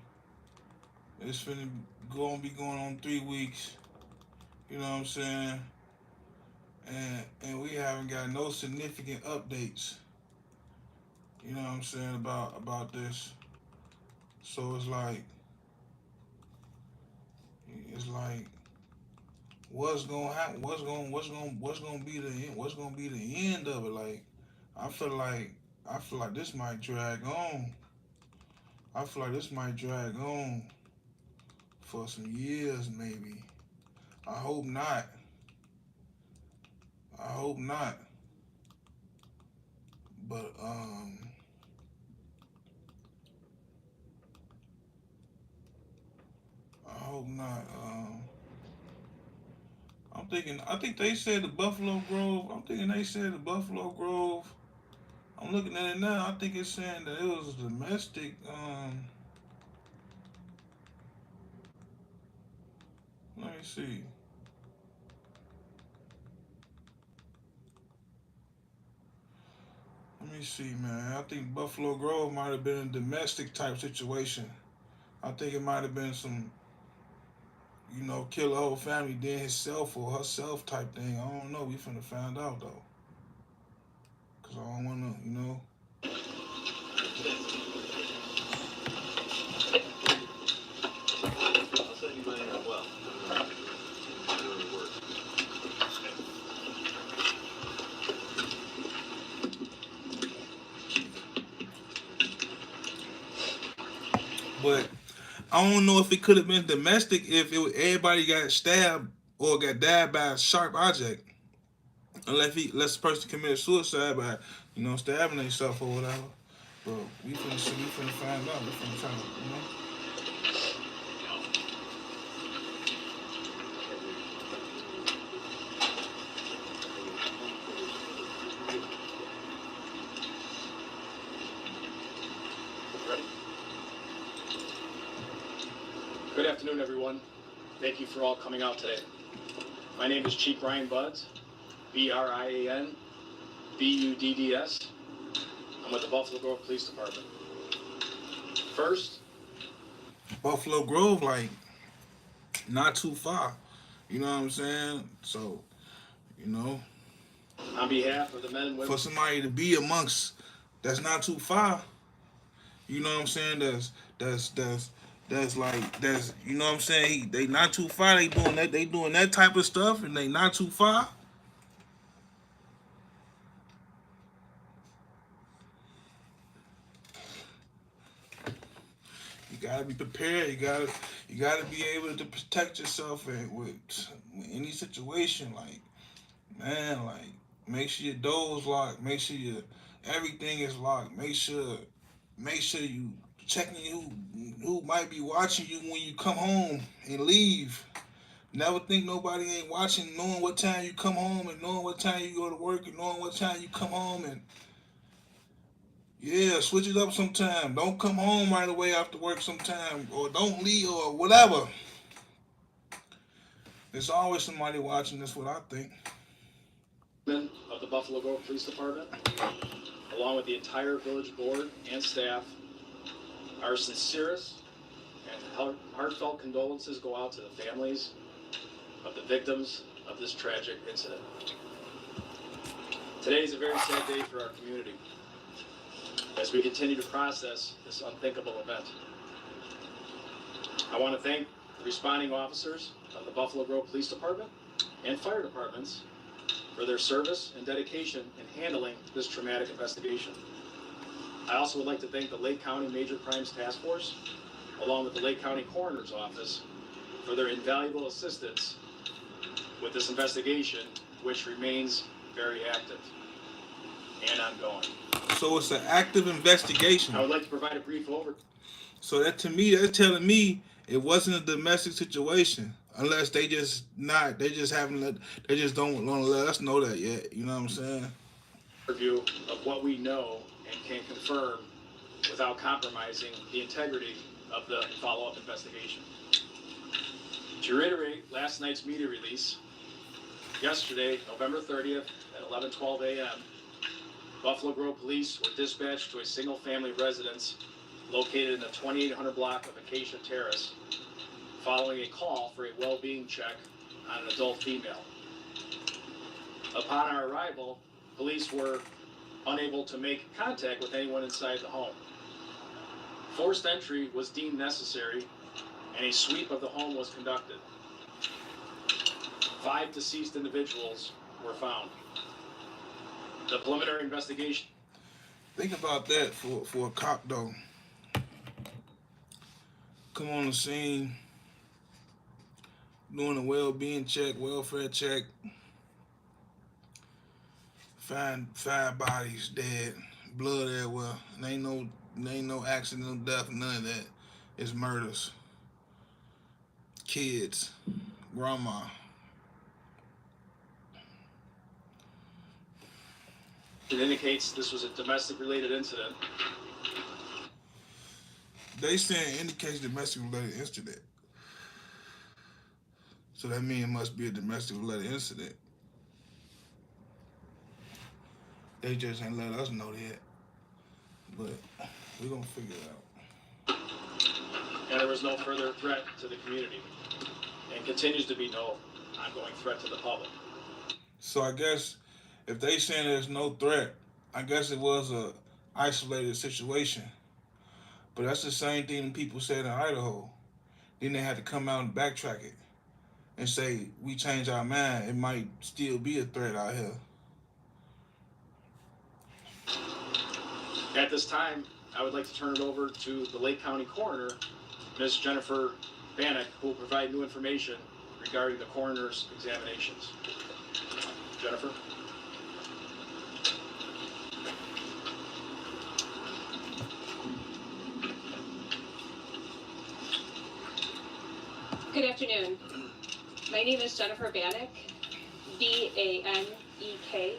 It's gonna be going on 3 weeks. You know what I'm saying? And we haven't got no significant updates. You know what I'm saying about this. So it's like what's gonna happen? What's gonna be the end? What's gonna be the end of it? Like I feel like this might drag on. I feel like this might drag on for some years, maybe. I hope not. I hope not. But I hope not. I think they said the Buffalo Grove. I'm thinking they said the Buffalo Grove. I'm looking at it now. I think it's saying that it was domestic. Let me see. Let me see, man. I think Buffalo Grove might have been a domestic type situation. I think it might have been some, kill the whole family, then himself or herself type thing. I don't know. We finna find out though. Cause I don't wanna. I'll send you mine as well. But I don't know if it could have been domestic if everybody got stabbed or got died by a sharp object. Unless the person committed suicide by, stabbing themselves or whatever. But we finna see, we finna find out. We finna try to. Good afternoon, everyone. Thank you for all coming out today. My name is Chief Ryan Budds, BRIAN BUDDS. I'm with the Buffalo Grove Police Department. First, Buffalo Grove, like, not too far. You know what I'm saying? So, on behalf of the men and women, for somebody to be amongst that's not too far, you know what I'm saying? That's like you know what I'm saying? They not too far. They doing that type of stuff, and they not too far. You gotta be prepared. You gotta be able to protect yourself with any situation. Like, man, like, make sure your door's locked. Make sure everything is locked. Make sure you checking who might be watching you when you come home and leave. Never think nobody ain't watching, knowing what time you come home and knowing what time you go to work and knowing what time you come home and yeah, switch it up sometime. Don't come home right away after work sometime or don't leave or whatever. There's always somebody watching. That's what I think. Of the Buffalo Grove Police Department, along with the entire village board and staff, our sincerest and heartfelt condolences go out to the families of the victims of this tragic incident. Today is a very sad day for our community as we continue to process this unthinkable event. I want to thank the responding officers of the Buffalo Grove Police Department and fire departments for their service and dedication in handling this traumatic investigation. I also would like to thank the Lake County Major Crimes Task Force, along with the Lake County Coroner's Office, for their invaluable assistance with this investigation, which remains very active and ongoing. So it's an active investigation. I would like to provide a brief overview. So that to me, that's telling me it wasn't a domestic situation, unless they just don't want to let us know that yet. You know what I'm saying? Review of what we know and can confirm without compromising the integrity of the follow-up investigation. To reiterate last night's media release, yesterday, November 30th at 11:12 a.m., Buffalo Grove Police were dispatched to a single-family residence located in the 2800 block of Acacia Terrace, following a call for a well-being check on an adult female. Upon our arrival, police were unable to make contact with anyone inside the home. Forced entry was deemed necessary, and a sweep of the home was conducted. 5 deceased individuals were found. The preliminary investigation. Think about that for a cop though. Come on the scene, doing a well-being check, welfare check. Find 5 bodies dead, blood everywhere. And ain't no accidental death, none of that. It's murders. Kids, grandma. It indicates this was a domestic-related incident. They saying indicates domestic-related incident. So that means it must be a domestic-related incident. They just ain't let us know that. But we're going to figure it out. And there was no further threat to the community, and continues to be no ongoing threat to the public. So I guess if they saying there's no threat, I guess it was a isolated situation. But that's the same thing people said in Idaho. Then they had to come out and backtrack it and say, we changed our mind. It might still be a threat out here. At this time, I would like to turn it over to the Lake County Coroner, Ms. Jennifer Bannock, who will provide new information regarding the coroner's examinations. Jennifer? Good afternoon. My name is Jennifer Bannock, B-A-N-E-K.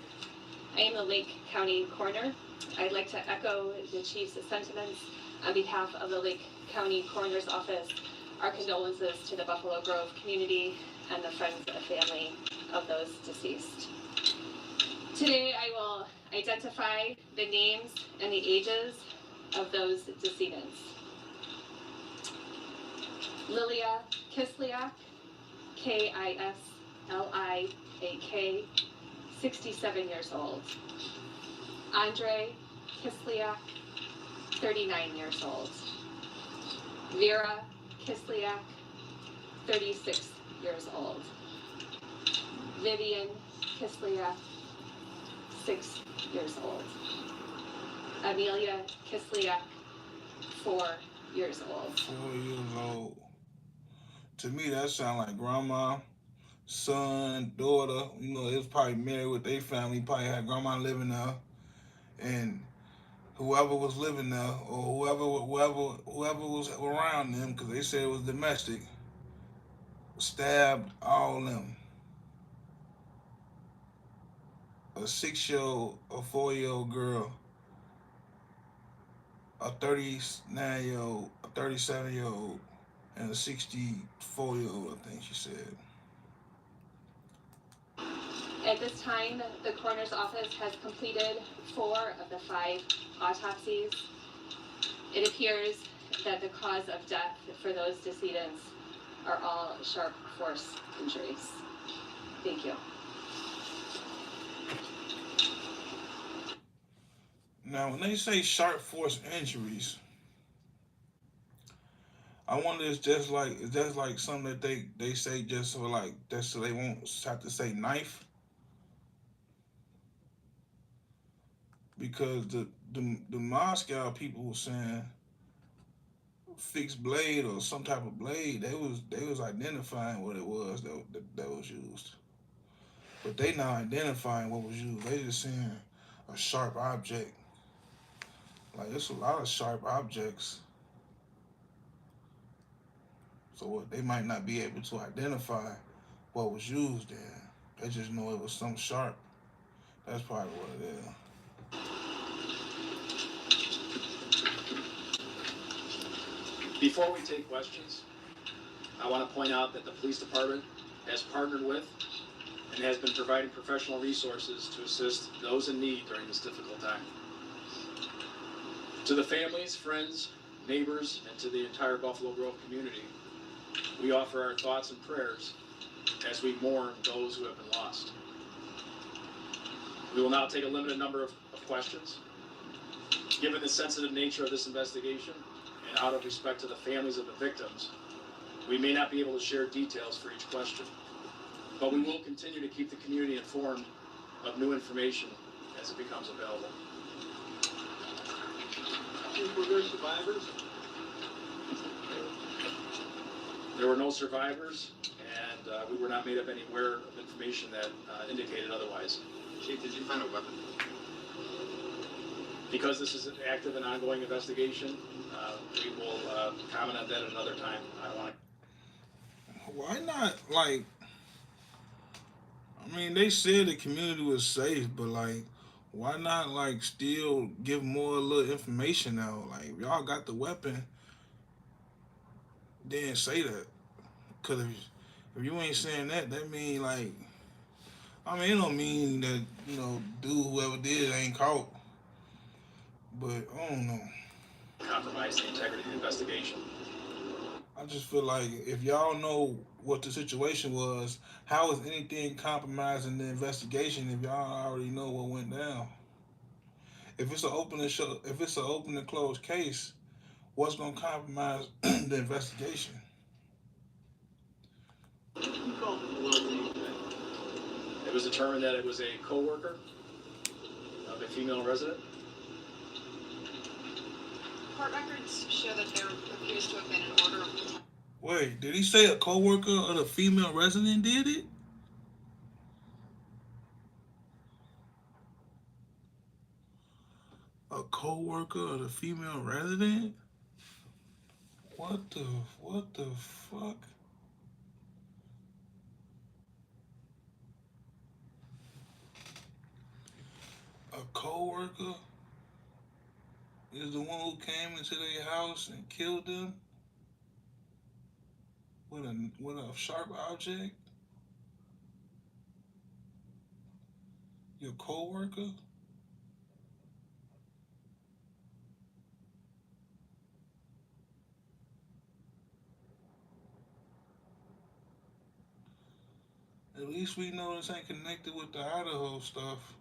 I am the Lake County Coroner. I'd like to echo the Chief's sentiments on behalf of the Lake County Coroner's Office, our condolences to the Buffalo Grove community and the friends and family of those deceased. Today I will identify the names and the ages of those decedents. Lilia Kislyak, K-I-S-L-I-A-K, 67 years old. Andre Kislyak, 39 years old. Vera Kislyak, 36 years old. Vivian Kislyak, 6 years old. Amelia Kislyak, 4 years old. 4 years old. To me, that sound like grandma, son, daughter. You know, it was probably married with their family. Probably had grandma living there. And whoever was living there or whoever was around them, because they said it was domestic, stabbed all of them. A 6-year old, a 4-year old girl, a 39-year old, a 37-year old, and a 64-year old, I think she said. At this time, the coroner's office has completed 4 of the 5 autopsies. It appears that the cause of death for those decedents are all sharp force injuries. Thank you. Now, when they say sharp force injuries, I wonder is that like something that they say just so like that so they won't have to say knife, because the Moscow people were saying fixed blade or some type of blade. They was identifying what it was that was used, but they not identifying what was used. They just saying a sharp object. Like it's a lot of sharp objects, so they might not be able to identify what was used there. They just know it was some sharp. That's probably what it is. Before we take questions, I want to point out that the police department has partnered with and has been providing professional resources to assist those in need during this difficult time. To the families, friends, neighbors, and to the entire Buffalo Grove community, we offer our thoughts and prayers as we mourn those who have been lost. We will now take a limited number of questions. Given the sensitive nature of this investigation, and out of respect to the families of the victims, we may not be able to share details for each question, but we will continue to keep the community informed of new information as it becomes available. Were there survivors? There were no survivors, and we were not made up anywhere of information that indicated otherwise. Chief, did you find a weapon? Because this is an active and ongoing investigation, we will comment on that at another time. I don't want to. Why not, like, I mean, they said the community was safe, but, like, why not, like, still give more little information out? Like, if y'all got the weapon, then say that. Because if you ain't saying that, that mean, like, I mean, it don't mean that, whoever did it ain't caught. But, I don't know. Compromise the integrity of the investigation. I just feel like if y'all know what the situation was, how is anything compromising the investigation if y'all already know what went down? If it's an open and closed case, what's gonna compromise the investigation? You called it a little thing today. It was determined that it was a co-worker of a female resident. Court records show that there appears to have been an order of protection. Wait, did he say a co-worker of the female resident did it? A co-worker of the female resident? What the fuck? A co-worker is the one who came into their house and killed them with a sharp object? Your co-worker? At least we know this ain't connected with the Idaho stuff.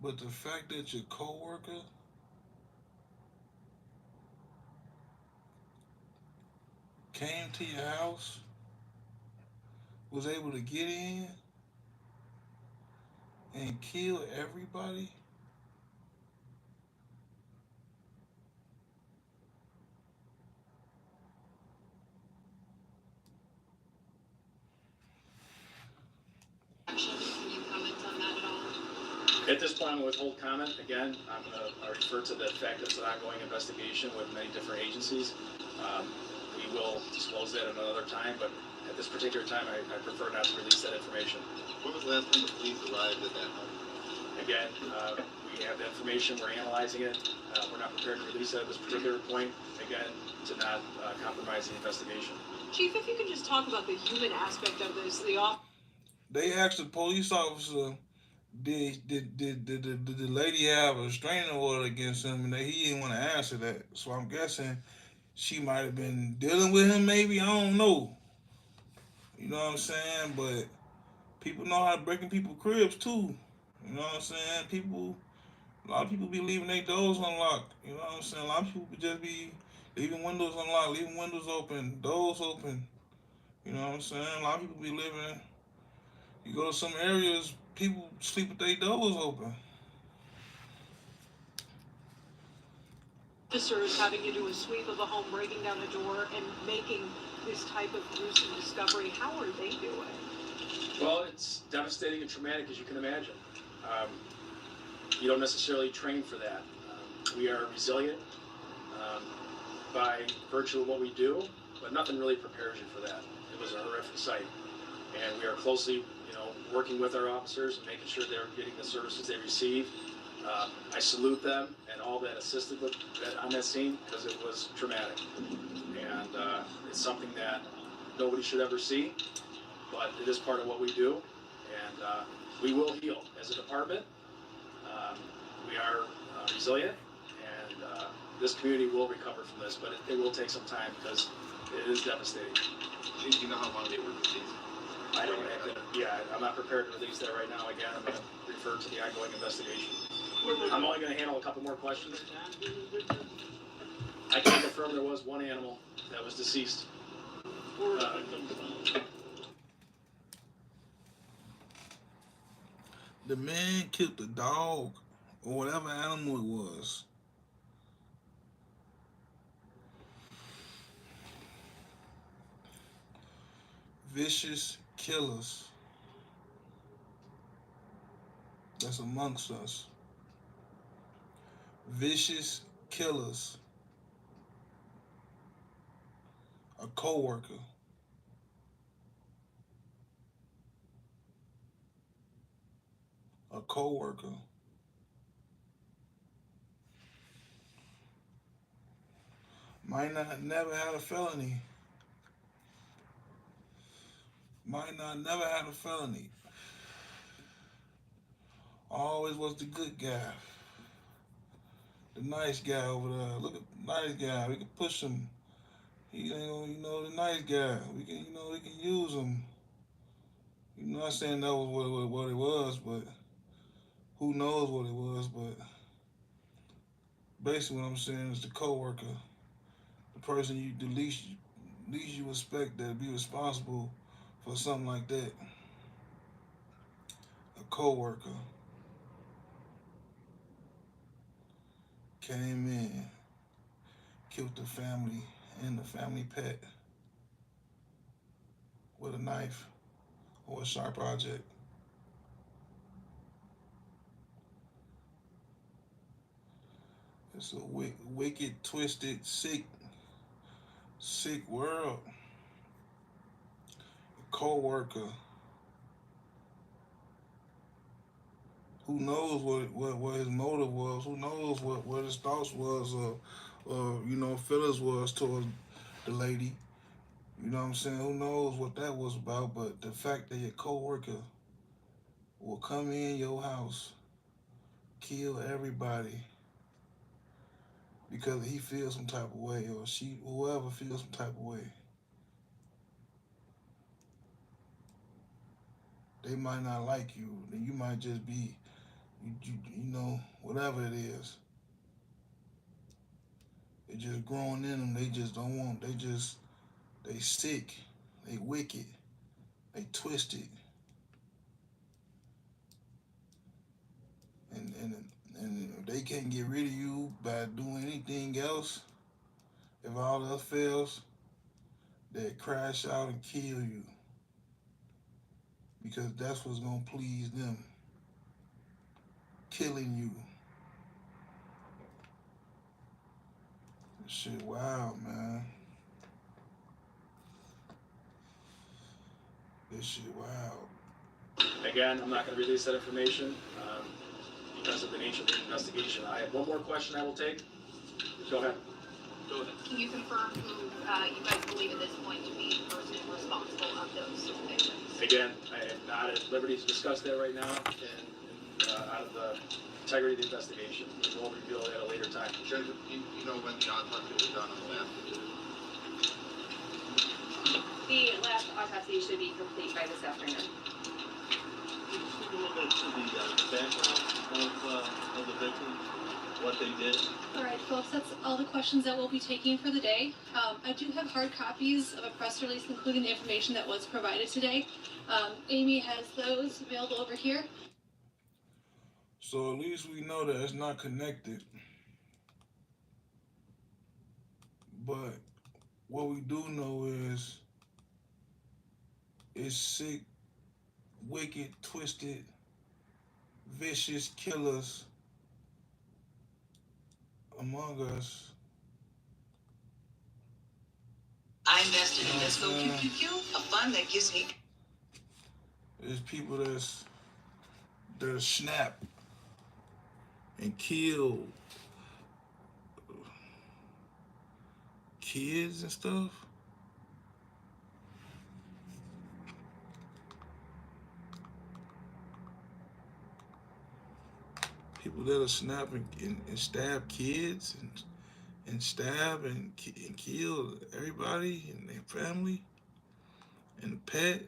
But the fact that your co-worker came to your house, was able to get in and kill everybody? Can you comment on that at all? At this point, I'm going to withhold comment. Again, I'm going to refer to the fact that it's an ongoing investigation with many different agencies. We will disclose that at another time, but at this particular time, I prefer not to release that information. When was the last time the police arrived at that home? Again, we have the information, we're analyzing it. We're not prepared to release it at this particular point, again, to not compromise the investigation. Chief, if you could just talk about the human aspect of this, They asked the police officer, did the lady have a restraining order against him, and he didn't want to answer that. So I'm guessing she might have been dealing with him, maybe. I don't know. You know what I'm saying? But people know how to break in people's cribs too. You know what I'm saying? A lot of people be leaving their doors unlocked. You know what I'm saying? A lot of people just be leaving windows unlocked, leaving windows open, doors open. You know what I'm saying? A lot of people be living. You go to some areas, people sleep with their doors open. officers having to do a sweep of a home, breaking down a door, and making this type of gruesome discovery, how are they doing? Well, it's devastating and traumatic, as you can imagine. You don't necessarily train for that. We are resilient by virtue of what we do, but nothing really prepares you for that. It was a horrific sight, and we are closely, working with our officers and making sure they're getting the services they receive. I salute them and all that assisted with that on that scene, because it was traumatic, and it's something that nobody should ever see, but it is part of what we do, and we will heal as a department. We are resilient, and this community will recover from this, but it will take some time because it is devastating. Do you know how long they were deceased? I don't have to, I'm not prepared to release that right now. Again, I'm going to refer to the ongoing investigation. I'm only going to handle a couple more questions. I can confirm there was one animal that was deceased. The man killed the dog or whatever animal it was. Vicious killers that's amongst us. Vicious killers. A co-worker. A co-worker. Might not never had a felony. Might not never had a felony. Always was the good guy. The nice guy over there. Look at the nice guy. We can push him. He ain't gonna, the nice guy. We can, we can use him. Not saying that was what it was, but who knows what it was. But basically, what I'm saying is the coworker, the person the least you expect that be responsible for something like that. A coworker came in, killed the family and the family pet with a knife or a sharp object. It's a wicked, twisted, sick world. A co-worker. Who knows what his motive was? Who knows what his thoughts was, or feelings was towards the lady? You know what I'm saying? Who knows what that was about? But the fact that your co-worker will come in your house, kill everybody because he feels some type of way, or whoever feels some type of way. They might not like you. You might just be, whatever it is. It just growing in them. They just don't want. They sick. They wicked. They twisted. And if they can't get rid of you by doing anything else, if all else fails, they crash out and kill you. Because that's what's gonna please them. killing you. This shit wild, man. This shit wild. Again, I'm not going to release that information because of the nature of the investigation. I have one more question I will take. Go ahead. Can you confirm who you guys believe at this point to be the person responsible of those victims? Again, I am not at liberty to discuss that right now, and out of the integrity of the investigation. We will reveal that at a later time. Jennifer, you know when the autopsy was done on the last visit? The last autopsy should be complete by this afternoon. Can you speak a little bit to the background of the victim, what they did? All right, folks, that's all the questions that we'll be taking for the day. I do have hard copies of a press release including the information that was provided today. Amy has those available over here. So at least we know that it's not connected. But what we do know is it's sick, wicked, twisted, vicious killers among us. I invested in Let's Go QQQ, a fund that gives me. There's people that snap and kill kids and stuff. People that'll snap and stab kids and stab and kill everybody and their family and the pet.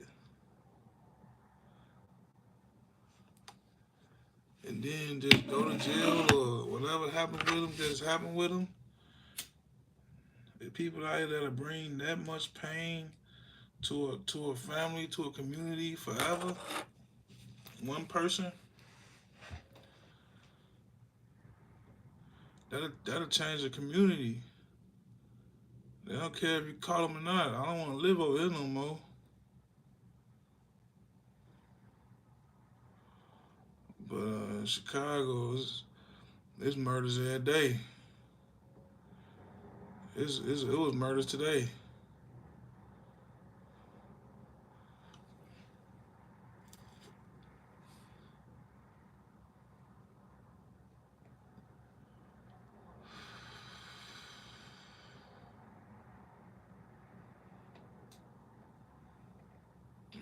And then just go to jail or whatever happened with them, just happened with them. The people out here that'll bring that much pain to a family, to a community forever. One person. That'll change the community. They don't care if you call them or not. I don't want to live over here no more. But in Chicago, it's murders every day. It was murders today.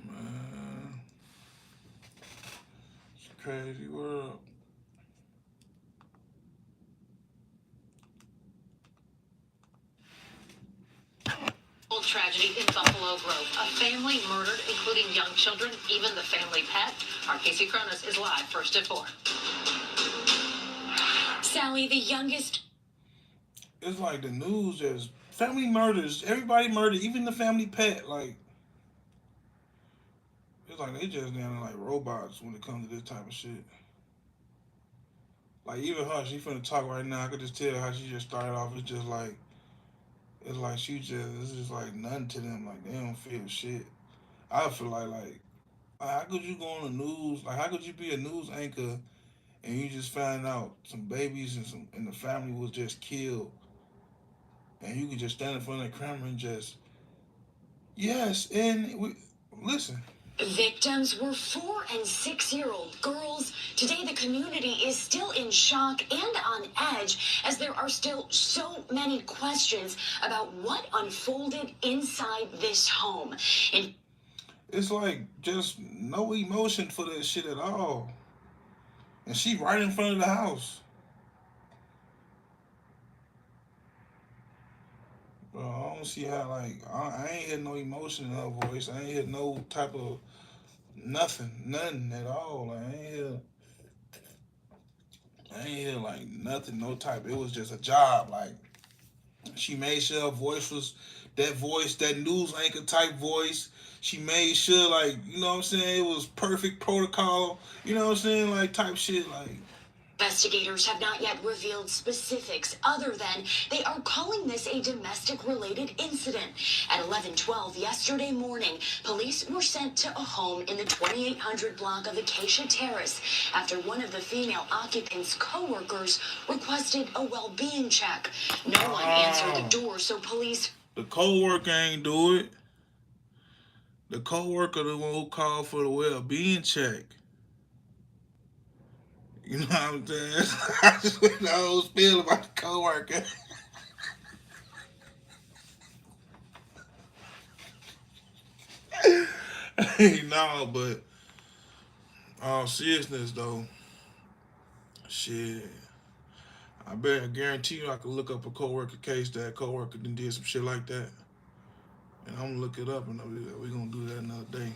Man, it's a crazy world. Tragedy in Buffalo Grove. A family murdered, including young children, even the family pet. Our Casey Cronus is live first at 4. Sally, the youngest. It's like the news just family murders, everybody murdered, even the family pet. Like it's like they just down like robots when it comes to this type of shit. Like even her, she finna talk right now. I could just tell how she just started off. It's just like. It's like it's just like nothing to them. Like they don't feel shit. I feel like how could you go on the news? Like how could you be a news anchor and you just find out some babies and the family was just killed, and you could just stand in front of the camera and just yes, and listen. Victims were 4 and 6-year-old girls. Today, the community is still in shock and on edge as there are still so many questions about what unfolded inside this home. And it's like just no emotion for that shit at all. And she right in front of the house. Bro, I don't see how, like, I ain't hear no emotion in her voice. I ain't hear no type of nothing at all. Like, I ain't hear like nothing, no type. It was just a job. Like, she made sure her voice was that news anchor type voice. She made sure, like, you know what I'm saying, it was perfect protocol. You know what I'm saying, like type shit, like. Investigators have not yet revealed specifics other than they are calling this a domestic-related incident. At 11:12 yesterday morning, police were sent to a home in the 2800 block of Acacia Terrace after one of the female occupants' co-workers requested a well-being check. No one answered the door, so police... The co-worker ain't do it. The co-worker the one who called for the well-being check. You know what I'm saying? I just went the whole spiel about the co-worker. Hey, no, but all seriousness though, shit. I guarantee you I could look up a co-worker case that co-worker did some shit like that. And I'm gonna look it up and we're gonna do that another day.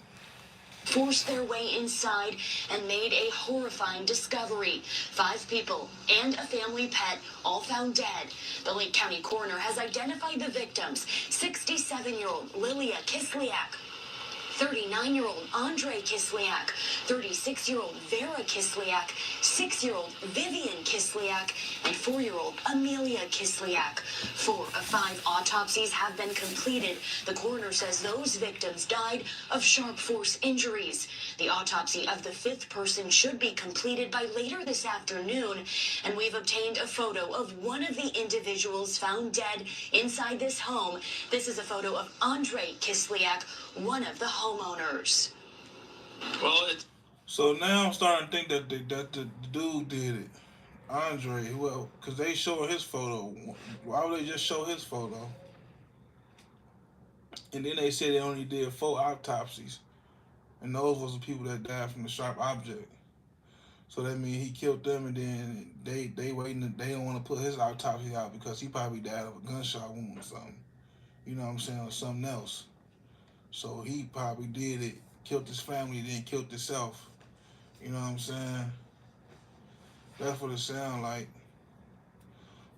Forced their way inside and made a horrifying discovery. 5 people and a family pet all found dead. The Lake County coroner has identified the victims: 67-year-old Lilia Kislyak, 39-year-old Andre Kislyak, 36-year-old Vera Kislyak, 6-year-old Vivian Kislyak, and 4-year-old Amelia Kislyak. 4 of 5 autopsies have been completed. The coroner says those victims died of sharp force injuries. The autopsy of the 5th person should be completed by later this afternoon, and we've obtained a photo of one of the individuals found dead inside this home. This is a photo of Andre Kislyak, one of the homeowners. Well, So now I'm starting to think that the dude did it. Andre, well, because they showed his photo. Why would they just show his photo? And then they said they only did 4 autopsies. And those was the people that died from the sharp object. So that means he killed them, and then they waiting. They don't want to put his autopsy out because he probably died of a gunshot wound or something. You know what I'm saying, or something else. So he probably did it, killed his family, then killed himself. You know what I'm saying? That's what it sounds like.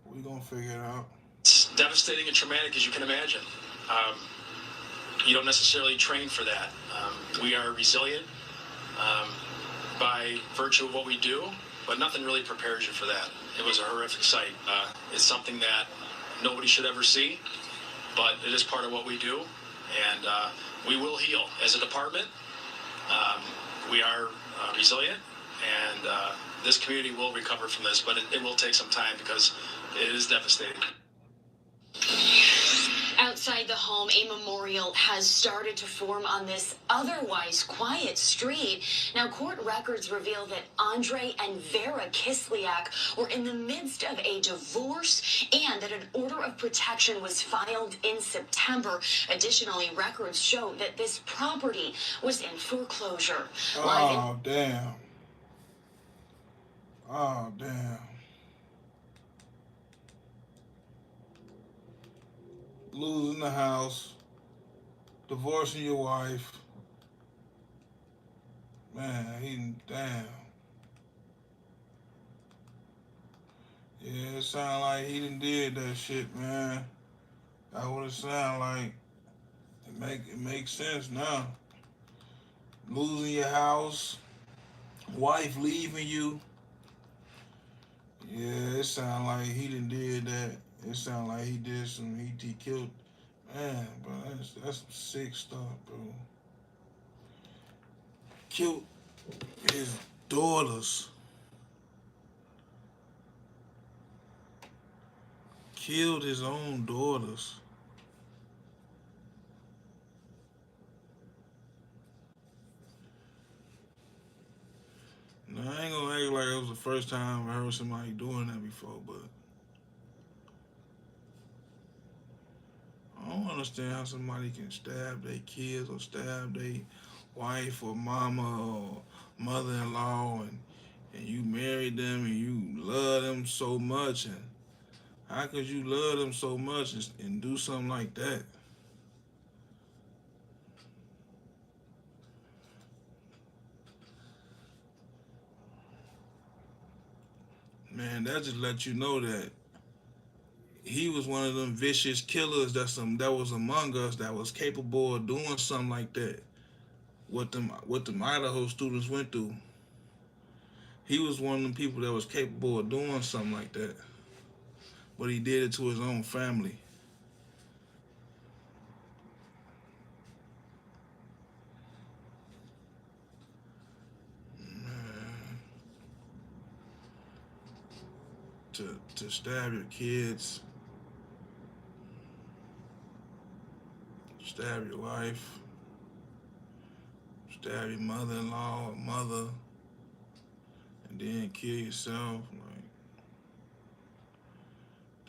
We gonna figure it out. it's devastating and traumatic as you can imagine. You don't necessarily train for that. We are resilient by virtue of what we do, but nothing really prepares you for that. It was a horrific sight. It's something that nobody should ever see, but it is part of what we do, and we will heal. As a department, we are resilient, and this community will recover from this, but it will take some time because it is devastating. Outside the home, a memorial has started to form on this otherwise quiet street. Now, court records reveal that Andre and Vera Kislyak were in the midst of a divorce and that an order of protection was filed in September. Additionally, records show that this property was in foreclosure. Oh, damn. Oh, damn. Losing the house, divorcing your wife. Man, damn. Yeah, it sound like he done did that shit, man. That's what it sound like. It makes sense now. Losing your house, wife leaving you. Yeah, it sound like he done did that. It sound like he did he killed. Man, bro, that's some sick stuff, bro. Killed his daughters. Killed his own daughters. Now, I ain't gonna act like it was the first time I heard somebody doing that before, but I don't understand how somebody can stab their kids or stab their wife or mama or mother-in-law and you married them and you love them so much, and how could you love them so much and do something like that? Man, that just let you know that he was one of them vicious killers that was among us that was capable of doing something like that. What them Idaho students went through. He was one of the people that was capable of doing something like that. But he did it to his own family. Man, to stab your kids, stab your wife, stab your mother-in-law or mother, and then kill yourself. Like,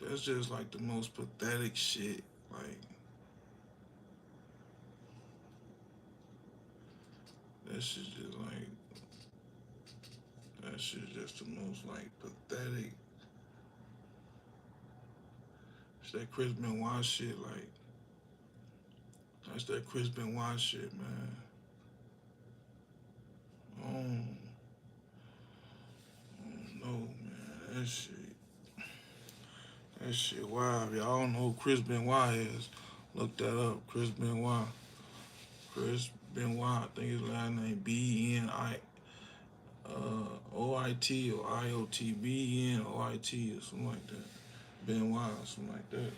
that's just like the most pathetic shit. Like, that shit just like, that shit just the most like pathetic. It's that Chris Benoit shit. Like, that's that Chris Benoit shit, man. Oh, oh no, man. That shit wild. Y'all don't know who Chris Benoit is. Look that up. Chris Benoit. Chris Benoit. I think his last name B-E-N-I O-I-T or I-O-T. B-E-N-O-I-T or something like that. Benoit or something like that.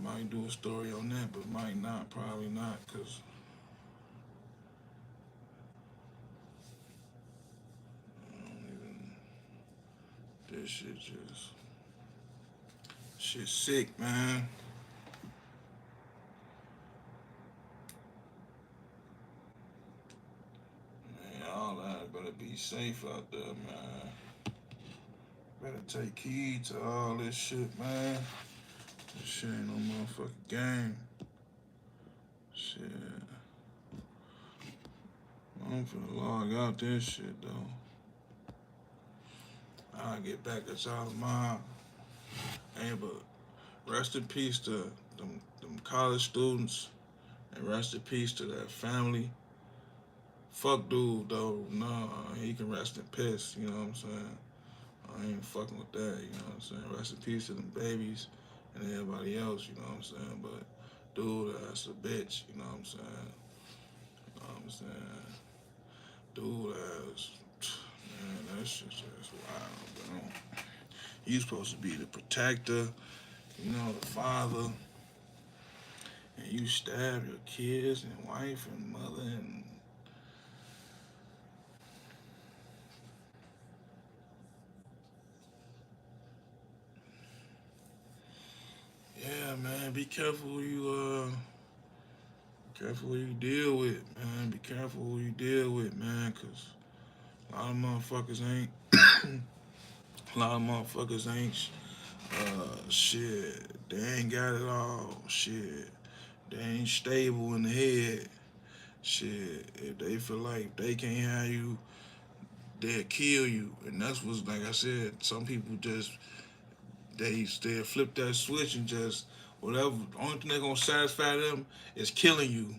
Might do a story on that, but might not. Probably not, because I don't even. This shit just. Shit sick, man. Man, all that better be safe out there, man. Better take heed to all this shit, man. This shit ain't no motherfucking game. Shit. I'm finna log out this shit, though. I'll get back at y'all tomorrow. Hey, but rest in peace to them college students. And rest in peace to that family. Fuck dude, though. No, he can rest in peace, you know what I'm saying? I ain't fucking with that, you know what I'm saying? Rest in peace to them babies and everybody else, you know what I'm saying? But dude, that's a bitch, you know what I'm saying? You know what I'm saying? Dude, that's, man, that shit's just wild, bro. You supposed to be the protector, you know, the father, and you stab your kids and wife and mother and yeah, man, be careful who you deal with, man. Be careful who you deal with, man, cause a lot of motherfuckers ain't a lot of motherfuckers ain't shit. They ain't got it all. Shit. They ain't stable in the head. Shit. If they feel like they can't have you, they'll kill you. And that's what's like I said, some people just they flip that switch and just whatever the only thing they're gonna satisfy them is killing you.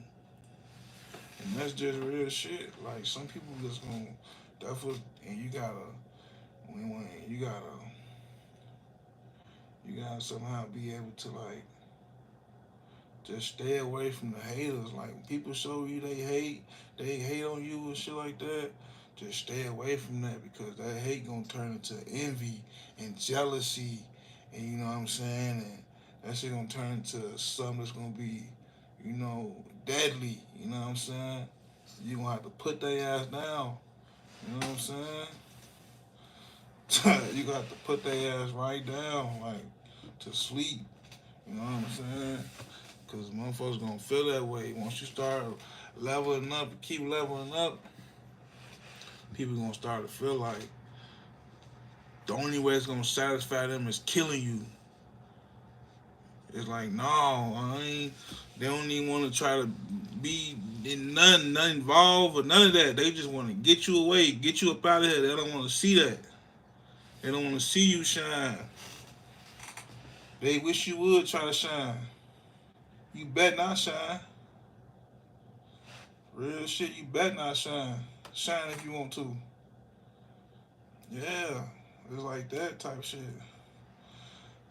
And that's just real shit. Like some people just gonna that's what and when you gotta somehow be able to like just stay away from the haters. Like when people show you they hate on you and shit like that. Just stay away from that because that hate gonna turn into envy and jealousy, and you know what I'm saying. And that shit gonna turn into something that's gonna be, you know, deadly. You know what I'm saying. You gonna have to put their ass down. You know what I'm saying. You gonna have to put their ass right down, like to sleep. You know what I'm saying. Cause motherfuckers gonna feel that way. Once you start leveling up and keep leveling up, people gonna start to feel like the only way it's gonna satisfy them is killing you. It's like, no, I ain't. They don't even want to try to be in none involved or none of that. They just want to get you away, get you up out of here. They don't want to see that. They don't want to see you shine. They wish you would try to shine. You bet not shine. Real shit, you bet not shine. Shine if you want to. Yeah, it's like that type shit.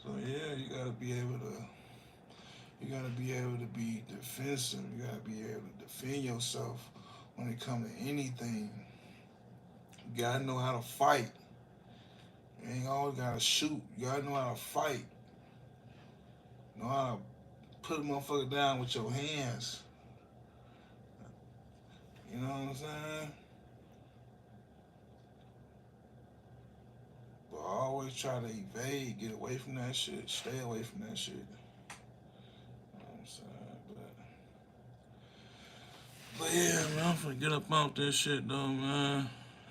So yeah, you gotta be able to be defensive. You gotta be able to defend yourself when it comes to anything. You gotta know how to fight. You ain't always gotta shoot. You gotta know how to fight. Know how to put a motherfucker down with your hands. You know what I'm saying? But I always try to evade, get away from that shit, stay away from that shit. You know what I'm saying? But yeah, man, I'm finna get up off this shit though, man.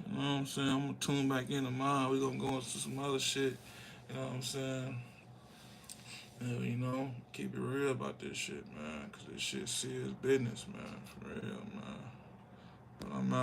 You know what I'm saying? I'm gonna tune back in tomorrow. We gonna go into some other shit. You know what I'm saying? And, you know, keep it real about this shit, man. Cause this shit serious business, man. For real, man. But I'm out.